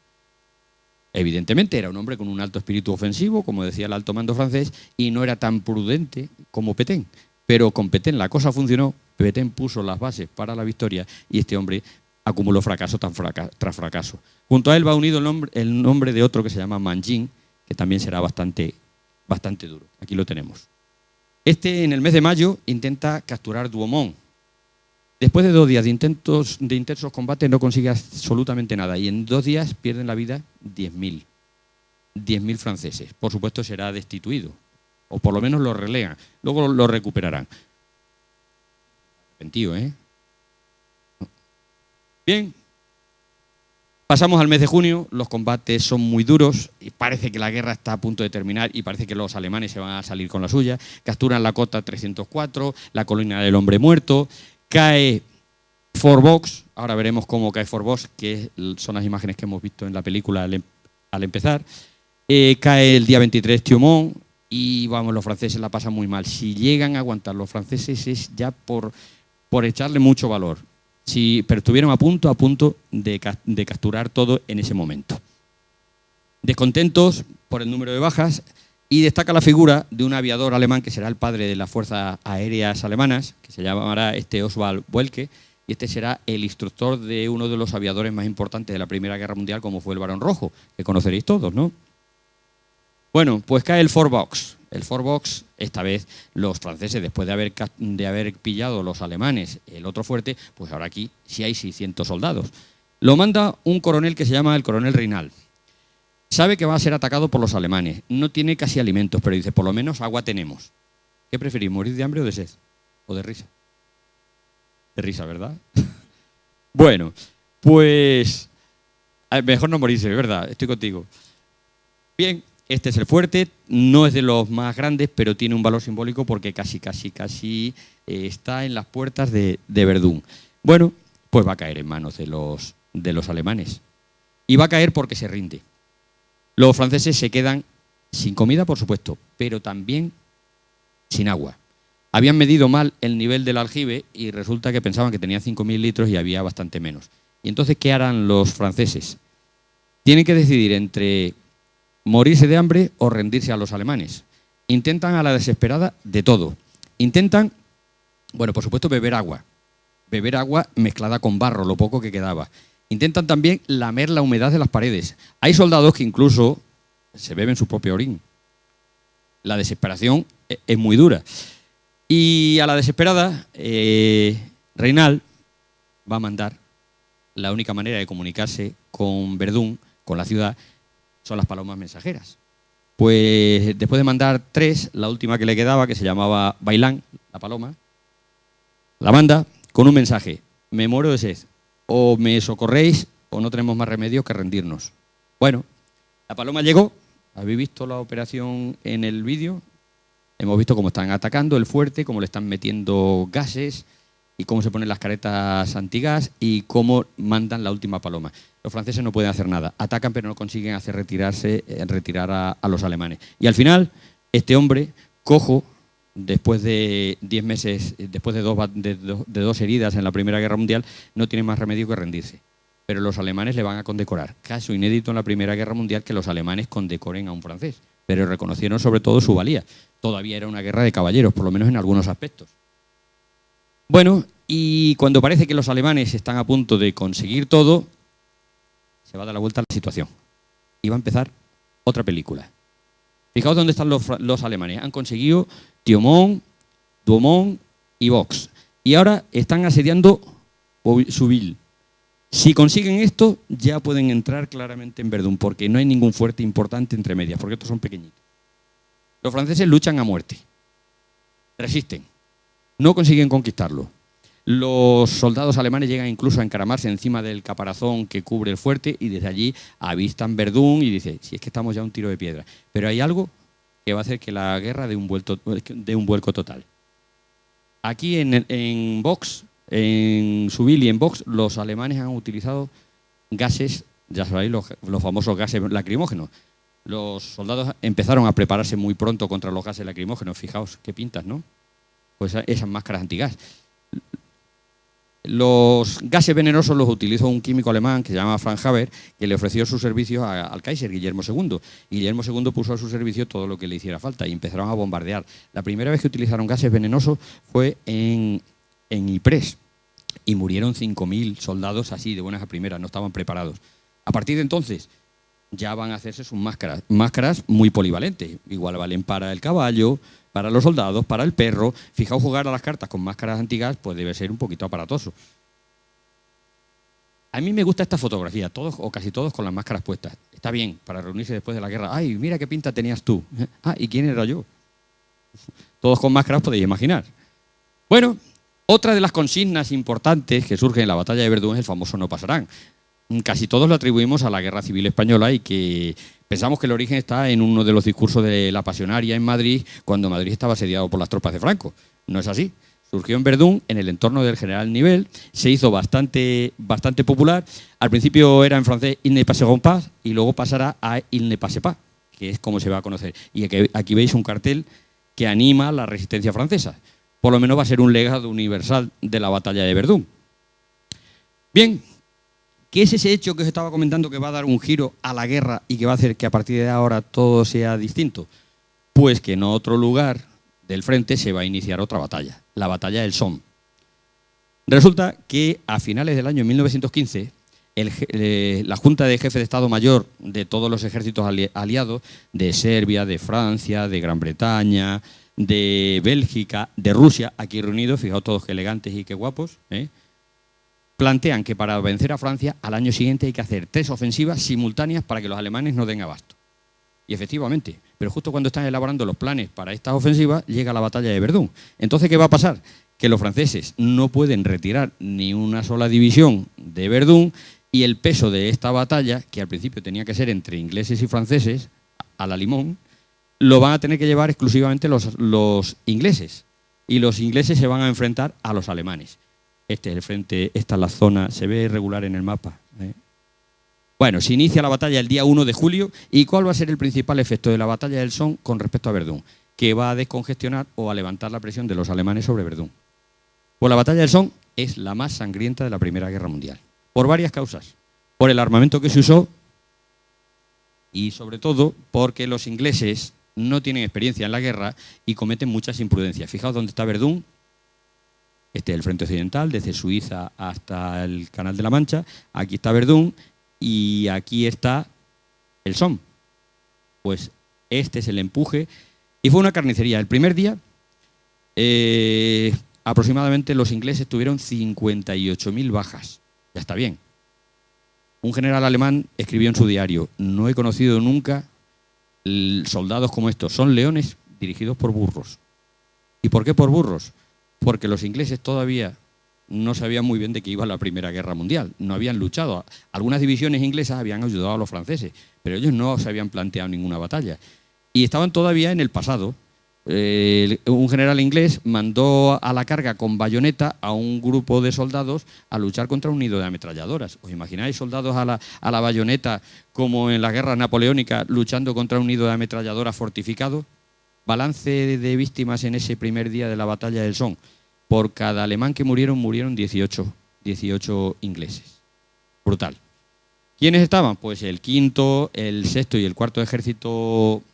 Evidentemente era un hombre con un alto espíritu ofensivo, como decía el alto mando francés, y no era tan prudente como Pétain. Pero con Pétain la cosa funcionó, Pétain puso las bases para la victoria y este hombre acumuló fracaso tras fracaso. Junto a él va unido el nombre de otro que se llama Mangin, que también será bastante duro. Aquí lo tenemos. Este, en el mes de mayo, intenta capturar Douaumont. Después de 2 días de intensos combates no consigue absolutamente nada y en 2 días pierden la vida 10.000. 10.000 franceses. Por supuesto será destituido, o por lo menos lo relegan. Luego lo recuperarán. Ventío, ¿eh? Bien. Pasamos al mes de junio, los combates son muy duros y parece que la guerra está a punto de terminar y parece que los alemanes se van a salir con la suya. Capturan la cota 304, la colina del hombre muerto, cae Fort Box, ahora veremos cómo cae Fort Box, que son las imágenes que hemos visto en la película al empezar. Cae el día 23 Thiaumont y vamos, los franceses la pasan muy mal. Si llegan a aguantar los franceses es ya por echarle mucho valor. Sí, pero estuvieron a punto de capturar todo en ese momento. Descontentos por el número de bajas y destaca la figura de un aviador alemán que será el padre de las fuerzas aéreas alemanas, que se llamará Oswald Boelcke, y este será el instructor de uno de los aviadores más importantes de la Primera Guerra Mundial, como fue el Barón Rojo, que conoceréis todos, ¿no? Bueno, pues cae el Fort Box. El Fort Box, esta vez los franceses, después de haber pillado los alemanes el otro fuerte, pues ahora aquí sí hay 600 soldados. Lo manda un coronel que se llama el coronel Reinal. Sabe que va a ser atacado por los alemanes. No tiene casi alimentos, pero dice, por lo menos agua tenemos. ¿Qué preferís, morir de hambre o de sed? ¿O de risa? De risa, ¿verdad? Bueno, pues mejor no morirse, ¿verdad? Estoy contigo. Bien. Este es el fuerte, no es de los más grandes, pero tiene un valor simbólico porque casi está en las puertas de Verdún. Bueno, pues va a caer en manos de los alemanes. Y va a caer porque se rinde. Los franceses se quedan sin comida, por supuesto, pero también sin agua. Habían medido mal el nivel del aljibe y resulta que pensaban que tenía 5.000 litros y había bastante menos. Y entonces, ¿qué harán los franceses? Tienen que decidir entre morirse de hambre o rendirse a los alemanes. Intentan a la desesperada de todo. Intentan, bueno, por supuesto, beber agua mezclada con barro, lo poco que quedaba. Intentan también lamer la humedad de las paredes. Hay soldados que incluso se beben su propio orín. La desesperación es muy dura. Y a la desesperada, Reinal va a mandar la única manera de comunicarse con Verdún, con la ciudad, son las palomas mensajeras. Pues después de mandar 3, la última que le quedaba, que se llamaba Bailán, la paloma, la manda con un mensaje: me muero de sed, o me socorréis o no tenemos más remedio que rendirnos. Bueno, la paloma llegó, habéis visto la operación en el vídeo, hemos visto cómo están atacando el fuerte, cómo le están metiendo gases y cómo se ponen las caretas antigas y cómo mandan la última paloma. Los franceses no pueden hacer nada, atacan pero no consiguen hacer retirar a los alemanes. Y al final, este hombre, cojo, después de 10 meses, después de dos heridas en la Primera Guerra Mundial, no tiene más remedio que rendirse. Pero los alemanes le van a condecorar. Caso inédito en la Primera Guerra Mundial que los alemanes condecoren a un francés. Pero reconocieron sobre todo su valía. Todavía era una guerra de caballeros, por lo menos en algunos aspectos. Bueno, y cuando parece que los alemanes están a punto de conseguir todo, se va a dar la vuelta a la situación. Y va a empezar otra película. Fijaos dónde están los alemanes. Han conseguido Thiaumont, Douaumont y Box. Y ahora están asediando Souville. Si consiguen esto, ya pueden entrar claramente en Verdún, porque no hay ningún fuerte importante entre medias, porque estos son pequeñitos. Los franceses luchan a muerte. Resisten. No consiguen conquistarlo. Los soldados alemanes llegan incluso a encaramarse encima del caparazón que cubre el fuerte y desde allí avistan Verdún y dicen, si es que estamos ya a un tiro de piedra. Pero hay algo que va a hacer que la guerra dé un vuelco total. Aquí en Box, en Souville y en Box, los alemanes han utilizado gases, ya sabéis, los famosos gases lacrimógenos. Los soldados empezaron a prepararse muy pronto contra los gases lacrimógenos. Fijaos qué pintas, ¿no? Pues esas máscaras antigas. Los gases venenosos los utilizó un químico alemán que se llama Franz Haber, que le ofreció sus servicios al Kaiser Guillermo II. Y Guillermo II puso a su servicio todo lo que le hiciera falta y empezaron a bombardear. La primera vez que utilizaron gases venenosos fue en Ypres y murieron 5.000 soldados así, de buenas a primeras, no estaban preparados. A partir de entonces ya van a hacerse sus máscaras muy polivalentes. Igual valen para el caballo, para los soldados, para el perro. Fijaos, jugar a las cartas con máscaras antigas pues debe ser un poquito aparatoso. A mí me gusta esta fotografía, todos o casi todos con las máscaras puestas. Está bien, para reunirse después de la guerra. ¡Ay, mira qué pinta tenías tú! Ah, ¿y quién era yo? Todos con máscaras podéis imaginar. Bueno, Otra de las consignas importantes que surgen en la batalla de Verdún es el famoso no pasarán. Casi todos lo atribuimos a la Guerra Civil Española y que pensamos que el origen está en uno de los discursos de la Pasionaria en Madrid, cuando Madrid estaba asediado por las tropas de Franco. No es así. Surgió en Verdún, en el entorno del general Nivel, se hizo bastante popular. Al principio era en francés «Il ne passeront pas» y luego pasará a «Il ne passe pas», que es como se va a conocer. Y aquí veis un cartel que anima la resistencia francesa. Por lo menos va a ser un legado universal de la batalla de Verdún. Bien, ¿qué es ese hecho que os estaba comentando que va a dar un giro a la guerra y que va a hacer que a partir de ahora todo sea distinto? Pues que en otro lugar del frente se va a iniciar otra batalla, la batalla del Somme. Resulta que a finales del año 1915, la Junta de Jefe de Estado Mayor de todos los ejércitos aliados, de Serbia, de Francia, de Gran Bretaña, de Bélgica, de Rusia, aquí reunidos, fijaos todos qué elegantes y qué guapos, plantean que para vencer a Francia al año siguiente hay que hacer 3 ofensivas simultáneas para que los alemanes no den abasto. Y efectivamente, pero justo cuando están elaborando los planes para estas ofensivas, llega la batalla de Verdún. Entonces, ¿qué va a pasar? Que los franceses no pueden retirar ni una sola división de Verdún y el peso de esta batalla, que al principio tenía que ser entre ingleses y franceses, a la limón, lo van a tener que llevar exclusivamente los ingleses. Y los ingleses se van a enfrentar a los alemanes. Este es el frente, esta es la zona, se ve irregular en el mapa. Bueno, se inicia la batalla el día 1 de julio. ¿Y cuál va a ser el principal efecto de la batalla del Somme con respecto a Verdún? Que va a descongestionar o a levantar la presión de los alemanes sobre Verdún. Pues la batalla del Somme es la más sangrienta de la Primera Guerra Mundial. Por varias causas. Por el armamento que se usó y sobre todo porque los ingleses no tienen experiencia en la guerra y cometen muchas imprudencias. Fijaos dónde está Verdún. Este es el frente occidental, desde Suiza hasta el Canal de la Mancha. Aquí está Verdún. Y aquí está el Somme. Pues este es el empuje. Y fue una carnicería. El primer día, aproximadamente los ingleses tuvieron 58.000 bajas. Ya está bien. Un general alemán escribió en su diario: no he conocido nunca soldados como estos. Son leones dirigidos por burros. ¿Y por qué por burros? Porque los ingleses todavía no sabían muy bien de qué iba la Primera Guerra Mundial. No habían luchado. Algunas divisiones inglesas habían ayudado a los franceses, pero ellos no se habían planteado ninguna batalla. Y estaban todavía en el pasado. Un general inglés mandó a la carga con bayoneta a un grupo de soldados a luchar contra un nido de ametralladoras. ¿Os imagináis soldados a la bayoneta como en la guerra napoleónica luchando contra un nido de ametralladoras fortificado? Balance de víctimas en ese primer día de la batalla del Somme. Por cada alemán que murieron 18 ingleses. Brutal. ¿Quiénes estaban? Pues el 5º, el 6º y el 4º ejército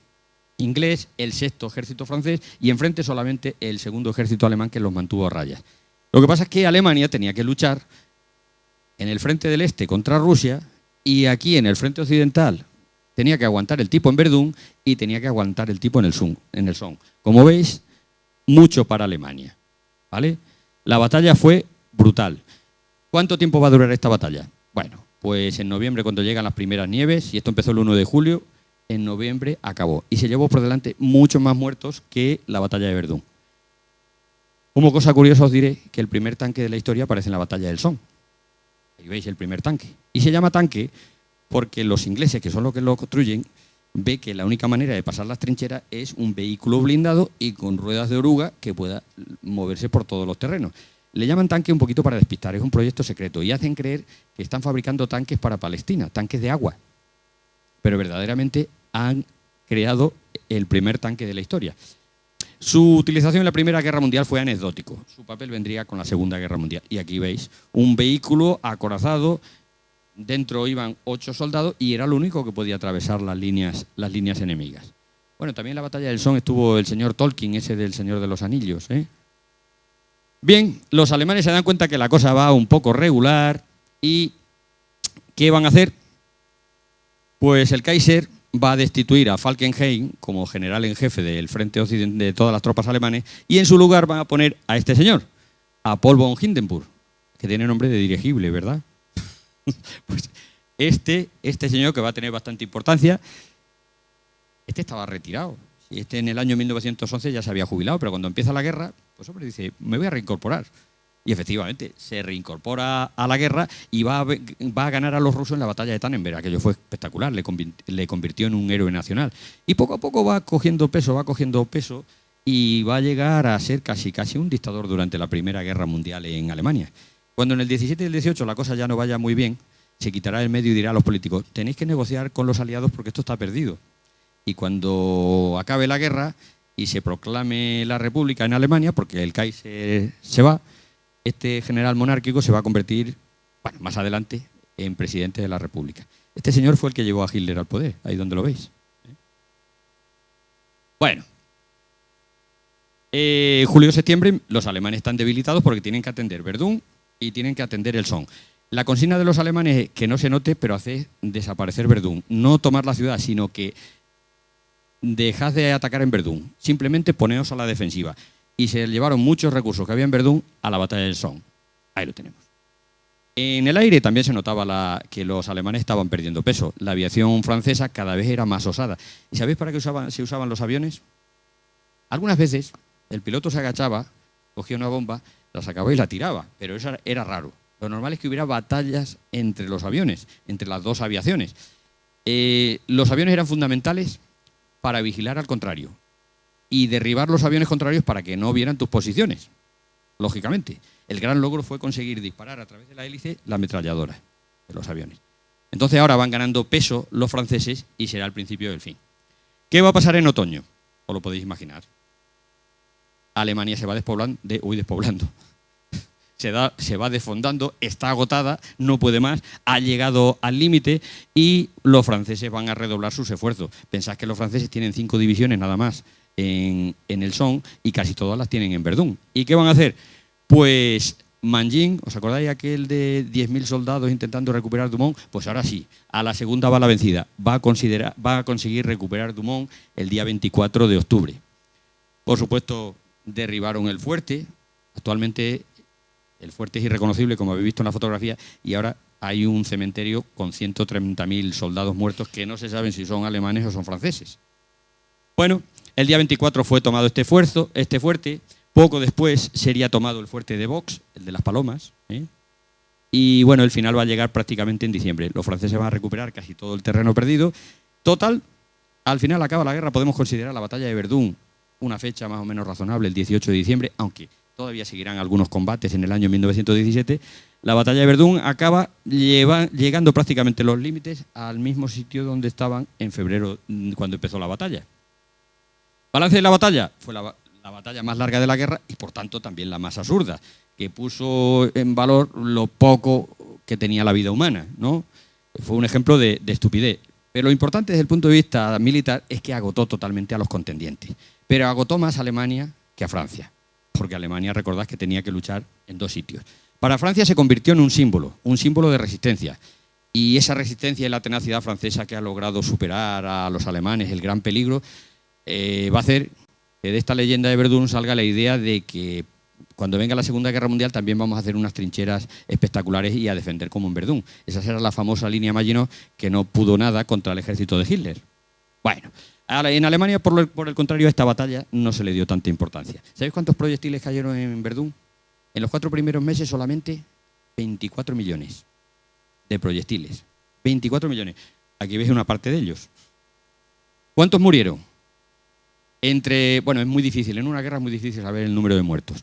inglés, el 6º ejército francés y enfrente solamente el 2º ejército alemán que los mantuvo a raya. Lo que pasa es que Alemania tenía que luchar en el frente del este contra Rusia y aquí en el frente occidental tenía que aguantar el tipo en Verdún y tenía que aguantar el tipo en el Somme. Como veis, mucho para Alemania. ¿Vale? La batalla fue brutal. ¿Cuánto tiempo va a durar esta batalla? Bueno, pues en noviembre, cuando llegan las primeras nieves, y esto empezó el 1 de julio, en noviembre acabó. Y se llevó por delante muchos más muertos que la batalla de Verdún. Como cosa curiosa os diré que el primer tanque de la historia aparece en la batalla del Somme. Ahí veis el primer tanque. Y se llama tanque porque los ingleses, que son los que lo construyen, ve que la única manera de pasar las trincheras es un vehículo blindado y con ruedas de oruga que pueda moverse por todos los terrenos. Le llaman tanque un poquito para despistar, es un proyecto secreto y hacen creer que están fabricando tanques para Palestina, tanques de agua. Pero verdaderamente han creado el primer tanque de la historia. Su utilización en la Primera Guerra Mundial fue anecdótico. Su papel vendría con la Segunda Guerra Mundial. Y aquí veis un vehículo acorazado. Dentro iban 8 soldados y era lo único que podía atravesar las líneas enemigas. Bueno, también en la batalla del Somme estuvo el señor Tolkien, ese del Señor de los Anillos. Bien, los alemanes se dan cuenta que la cosa va un poco regular y ¿qué van a hacer? Pues el Kaiser va a destituir a Falkenhayn como general en jefe del frente occidental de todas las tropas alemanes y en su lugar van a poner a este señor, a Paul von Hindenburg, que tiene nombre de dirigible, ¿verdad? Pues este señor, que va a tener bastante importancia, este estaba retirado. Este en el año 1911 ya se había jubilado, pero cuando empieza la guerra, pues hombre, dice, me voy a reincorporar. Y efectivamente, se reincorpora a la guerra y va a ganar a los rusos en la batalla de Tannenberg. Aquello fue espectacular, le convirtió en un héroe nacional. Y poco a poco va cogiendo peso y va a llegar a ser casi un dictador durante la Primera Guerra Mundial en Alemania. Cuando en el 17 y el 18 la cosa ya no vaya muy bien, se quitará del medio y dirá a los políticos: tenéis que negociar con los aliados porque esto está perdido. Y cuando acabe la guerra y se proclame la República en Alemania, porque el Kaiser se va, este general monárquico se va a convertir, bueno, más adelante, en presidente de la República. Este señor fue el que llevó a Hitler al poder, ahí donde lo veis. Bueno, julio-septiembre los alemanes están debilitados porque tienen que atender Verdún y tienen que atender el Somme. La consigna de los alemanes es que no se note, pero hacer desaparecer Verdún. No tomar la ciudad, sino que dejad de atacar en Verdún. Simplemente poneos a la defensiva. Y se llevaron muchos recursos que había en Verdún a la batalla del Somme. Ahí lo tenemos. En el aire también se notaba que los alemanes estaban perdiendo peso. La aviación francesa cada vez era más osada. ¿Y sabéis para qué se usaban los aviones? Algunas veces el piloto se agachaba, cogía una bomba, la sacaba y la tiraba, pero eso era raro. Lo normal es que hubiera batallas entre los aviones, entre las dos aviaciones. Los aviones eran fundamentales para vigilar al contrario y derribar los aviones contrarios para que no vieran tus posiciones, lógicamente. El gran logro fue conseguir disparar a través de la hélice la ametralladora de los aviones. Entonces ahora van ganando peso los franceses y será el principio del fin. ¿Qué va a pasar en otoño? Os lo podéis imaginar. Alemania se va despoblando. Se va desfondando, está agotada, no puede más, ha llegado al límite y los franceses van a redoblar sus esfuerzos. Pensad que los franceses tienen 5 divisiones nada más en el Somme y casi todas las tienen en Verdún. ¿Y qué van a hacer? Pues Mangin, ¿os acordáis aquel de 10.000 soldados intentando recuperar Douaumont? Pues ahora sí, a la segunda va la vencida. Va a conseguir recuperar Douaumont el día 24 de octubre. Por supuesto, derribaron el fuerte. Actualmente el fuerte es irreconocible, como habéis visto en la fotografía, y ahora hay un cementerio con 130.000 soldados muertos que no se saben si son alemanes o son franceses. Bueno, el día 24 fue tomado este fuerte. Poco después sería tomado el fuerte de Vaux, el de las Palomas, y bueno, el final va a llegar prácticamente en diciembre. Los franceses van a recuperar casi todo el terreno perdido. Total, al final acaba la guerra, podemos considerar la batalla de Verdún una fecha más o menos razonable, el 18 de diciembre, aunque todavía seguirán algunos combates en el año 1917. La batalla de Verdún acaba llegando prácticamente los límites al mismo sitio donde estaban en febrero cuando empezó la batalla. Balance de la batalla, fue la batalla más larga de la guerra y por tanto también la más absurda, que puso en valor lo poco que tenía la vida humana, ¿no? Fue un ejemplo de estupidez. Pero lo importante desde el punto de vista militar es que agotó totalmente a los contendientes. Pero agotó más a Alemania que a Francia, porque Alemania, recordad que tenía que luchar en 2 sitios. Para Francia se convirtió en un símbolo de resistencia. Y esa resistencia y la tenacidad francesa que ha logrado superar a los alemanes, el gran peligro, va a hacer que de esta leyenda de Verdún salga la idea de que cuando venga la Segunda Guerra Mundial también vamos a hacer unas trincheras espectaculares y a defender como en Verdún. Esa será la famosa línea Maginot que no pudo nada contra el ejército de Hitler. Bueno, en Alemania, por el contrario, a esta batalla no se le dio tanta importancia. ¿Sabéis cuántos proyectiles cayeron en Verdún? En los 4 primeros meses solamente 24 millones de proyectiles. 24 millones. Aquí veis una parte de ellos. ¿Cuántos murieron? Bueno, es muy difícil. En una guerra es muy difícil saber el número de muertos.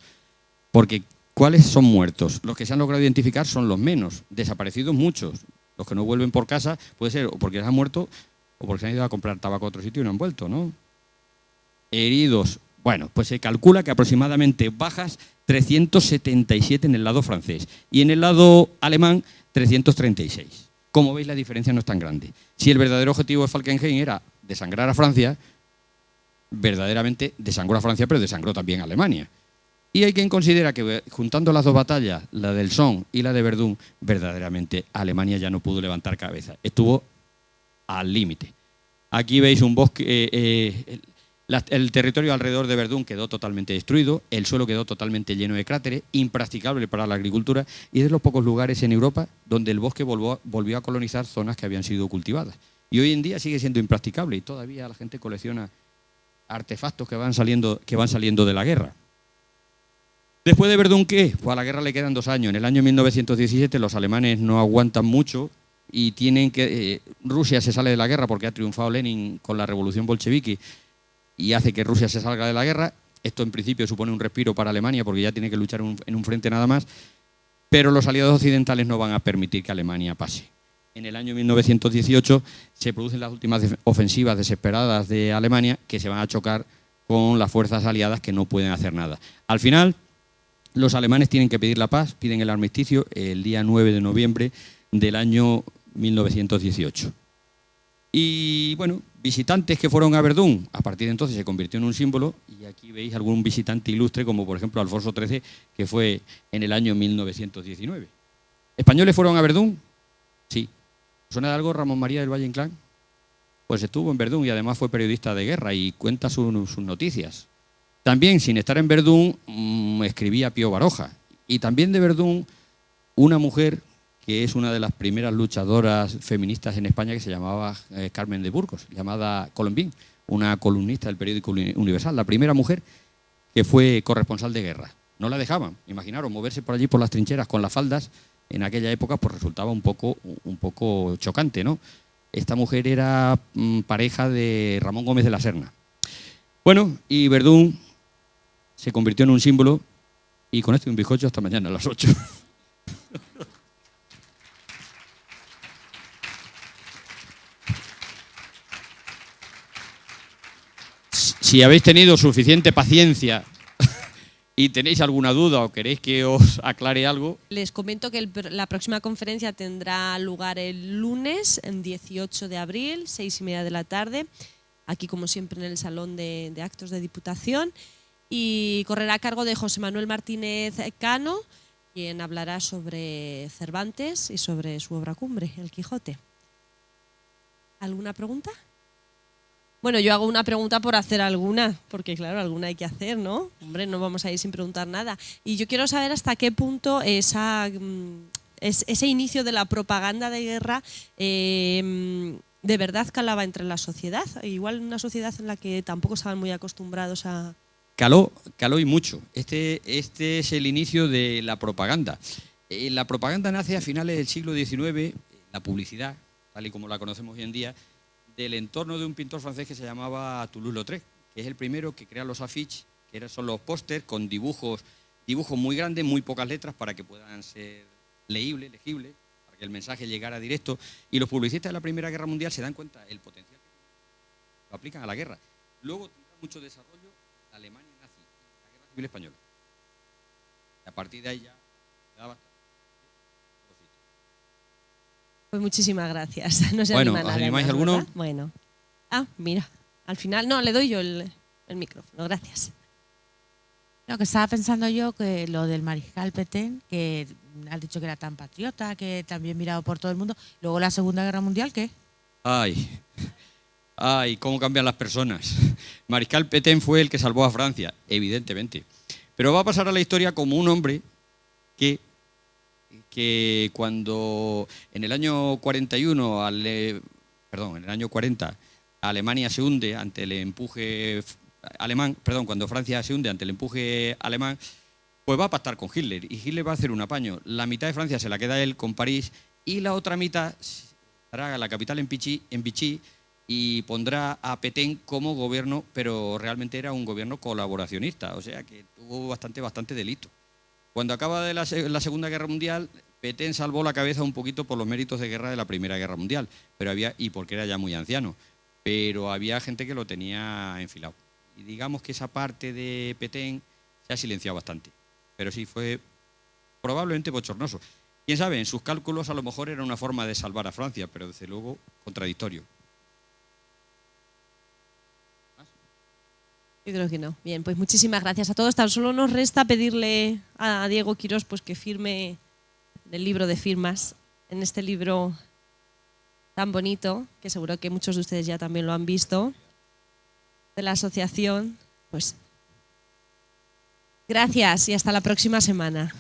Porque, ¿cuáles son muertos? Los que se han logrado identificar son los menos. Desaparecidos muchos. Los que no vuelven por casa puede ser o porque se han muerto o porque se han ido a comprar tabaco a otro sitio y no han vuelto, ¿no? Heridos. Bueno, pues se calcula que aproximadamente bajas 377 en el lado francés y en el lado alemán 336. Como veis, la diferencia no es tan grande. Si el verdadero objetivo de Falkenhayn era desangrar a Francia, verdaderamente desangró a Francia, pero desangró también a Alemania. Y hay quien considera que juntando las 2 batallas, la del Somme y la de Verdún, verdaderamente Alemania ya no pudo levantar cabeza. Estuvo al límite. Aquí veis un bosque, el territorio alrededor de Verdún quedó totalmente destruido, el suelo quedó totalmente lleno de cráteres, impracticable para la agricultura y es de los pocos lugares en Europa donde el bosque volvió a colonizar zonas que habían sido cultivadas. Y hoy en día sigue siendo impracticable y todavía la gente colecciona artefactos que van saliendo de la guerra. Después de Verdún, ¿qué? Pues a la guerra le quedan 2 años. En el año 1917 los alemanes no aguantan mucho y tienen que... Rusia se sale de la guerra porque ha triunfado Lenin con la revolución bolchevique y hace que Rusia se salga de la guerra. Esto en principio supone un respiro para Alemania porque ya tiene que luchar en un frente nada más, pero los aliados occidentales no van a permitir que Alemania pase. En el año 1918 se producen las últimas ofensivas desesperadas de Alemania que se van a chocar con las fuerzas aliadas que no pueden hacer nada. Al final, los alemanes tienen que pedir la paz, piden el armisticio el día 9 de noviembre del año 1918. Y bueno, visitantes que fueron a Verdún, a partir de entonces se convirtió en un símbolo, y aquí veis algún visitante ilustre como por ejemplo Alfonso XIII, que fue en el año 1919. ¿Españoles fueron a Verdún? Sí. ¿Suena de algo Ramón María del Valle Inclán? Pues estuvo en Verdún y además fue periodista de guerra y cuenta sus noticias. También, sin estar en Verdún, escribía Pío Baroja. Y también de Verdún, una mujer que es una de las primeras luchadoras feministas en España, que se llamaba Carmen de Burgos, llamada Colombín, una columnista del periódico Universal, la primera mujer que fue corresponsal de guerra. No la dejaban, imaginaros, moverse por allí por las trincheras con las faldas, en aquella época pues resultaba un poco chocante, ¿no? Esta mujer era pareja de Ramón Gómez de la Serna. Bueno, y Verdún se convirtió en un símbolo, y con esto y un bizcocho hasta mañana a las 8. Si habéis tenido suficiente paciencia y tenéis alguna duda o queréis que os aclare algo... Les comento que la próxima conferencia tendrá lugar el lunes, el 18 de abril, 6:30 de la tarde, aquí como siempre en el Salón de Actos de Diputación, y correrá a cargo de José Manuel Martínez Cano, quien hablará sobre Cervantes y sobre su obra cumbre, El Quijote. ¿Alguna pregunta? Bueno, yo hago una pregunta por hacer alguna, porque claro, alguna hay que hacer, ¿no? Hombre, no vamos a ir sin preguntar nada. Y yo quiero saber hasta qué punto ese inicio de la propaganda de guerra de verdad calaba entre la sociedad. Igual una sociedad en la que tampoco estaban muy acostumbrados a... Caló y mucho. Este es el inicio de la propaganda. La propaganda nace a finales del siglo XIX, la publicidad, tal y como la conocemos hoy en día, del entorno de un pintor francés que se llamaba Toulouse-Lautrec, que es el primero que crea los afiches, que son los pósters con dibujos muy grandes, muy pocas letras para que puedan ser legibles, para que el mensaje llegara directo. Y los publicistas de la Primera Guerra Mundial se dan cuenta del potencial que lo aplican a la guerra. Luego tendrá mucho desarrollo la Alemania nazi, la Guerra Civil Española. Y a partir de ahí ya da bastante. Pues muchísimas gracias. No se bueno, anima ¿os nada animáis más, alguno? ¿verdad? Bueno. Mira, al final, no, le doy yo el micrófono, gracias. Lo que estaba pensando yo, que lo del mariscal Pétain, que has dicho que era tan patriota, que también mirado por todo el mundo. Luego la Segunda Guerra Mundial, ¿qué? Ay, cómo cambian las personas. Mariscal Pétain fue el que salvó a Francia, evidentemente. Pero va a pasar a la historia como un hombre que cuando en el año 41, en el año 40, Alemania se hunde ante el empuje alemán, cuando Francia se hunde ante el empuje alemán, pues va a pactar con Hitler, y Hitler va a hacer un apaño. La mitad de Francia se la queda él con París, y la otra mitad estará la capital en Vichy, y pondrá a Pétain como gobierno, pero realmente era un gobierno colaboracionista, o sea que tuvo bastante delito. Cuando acaba la Segunda Guerra Mundial, Pétain salvó la cabeza un poquito por los méritos de guerra de la Primera Guerra Mundial, y porque era ya muy anciano, pero había gente que lo tenía enfilado. Y digamos que esa parte de Pétain se ha silenciado bastante, pero sí fue probablemente bochornoso. Quién sabe, en sus cálculos a lo mejor era una forma de salvar a Francia, pero desde luego contradictorio. Yo creo que no. Bien, pues muchísimas gracias a todos. Tan solo nos resta pedirle a Diego Quirós pues que firme el libro de firmas, en este libro tan bonito, que seguro que muchos de ustedes ya también lo han visto, de la asociación. Pues gracias y hasta la próxima semana.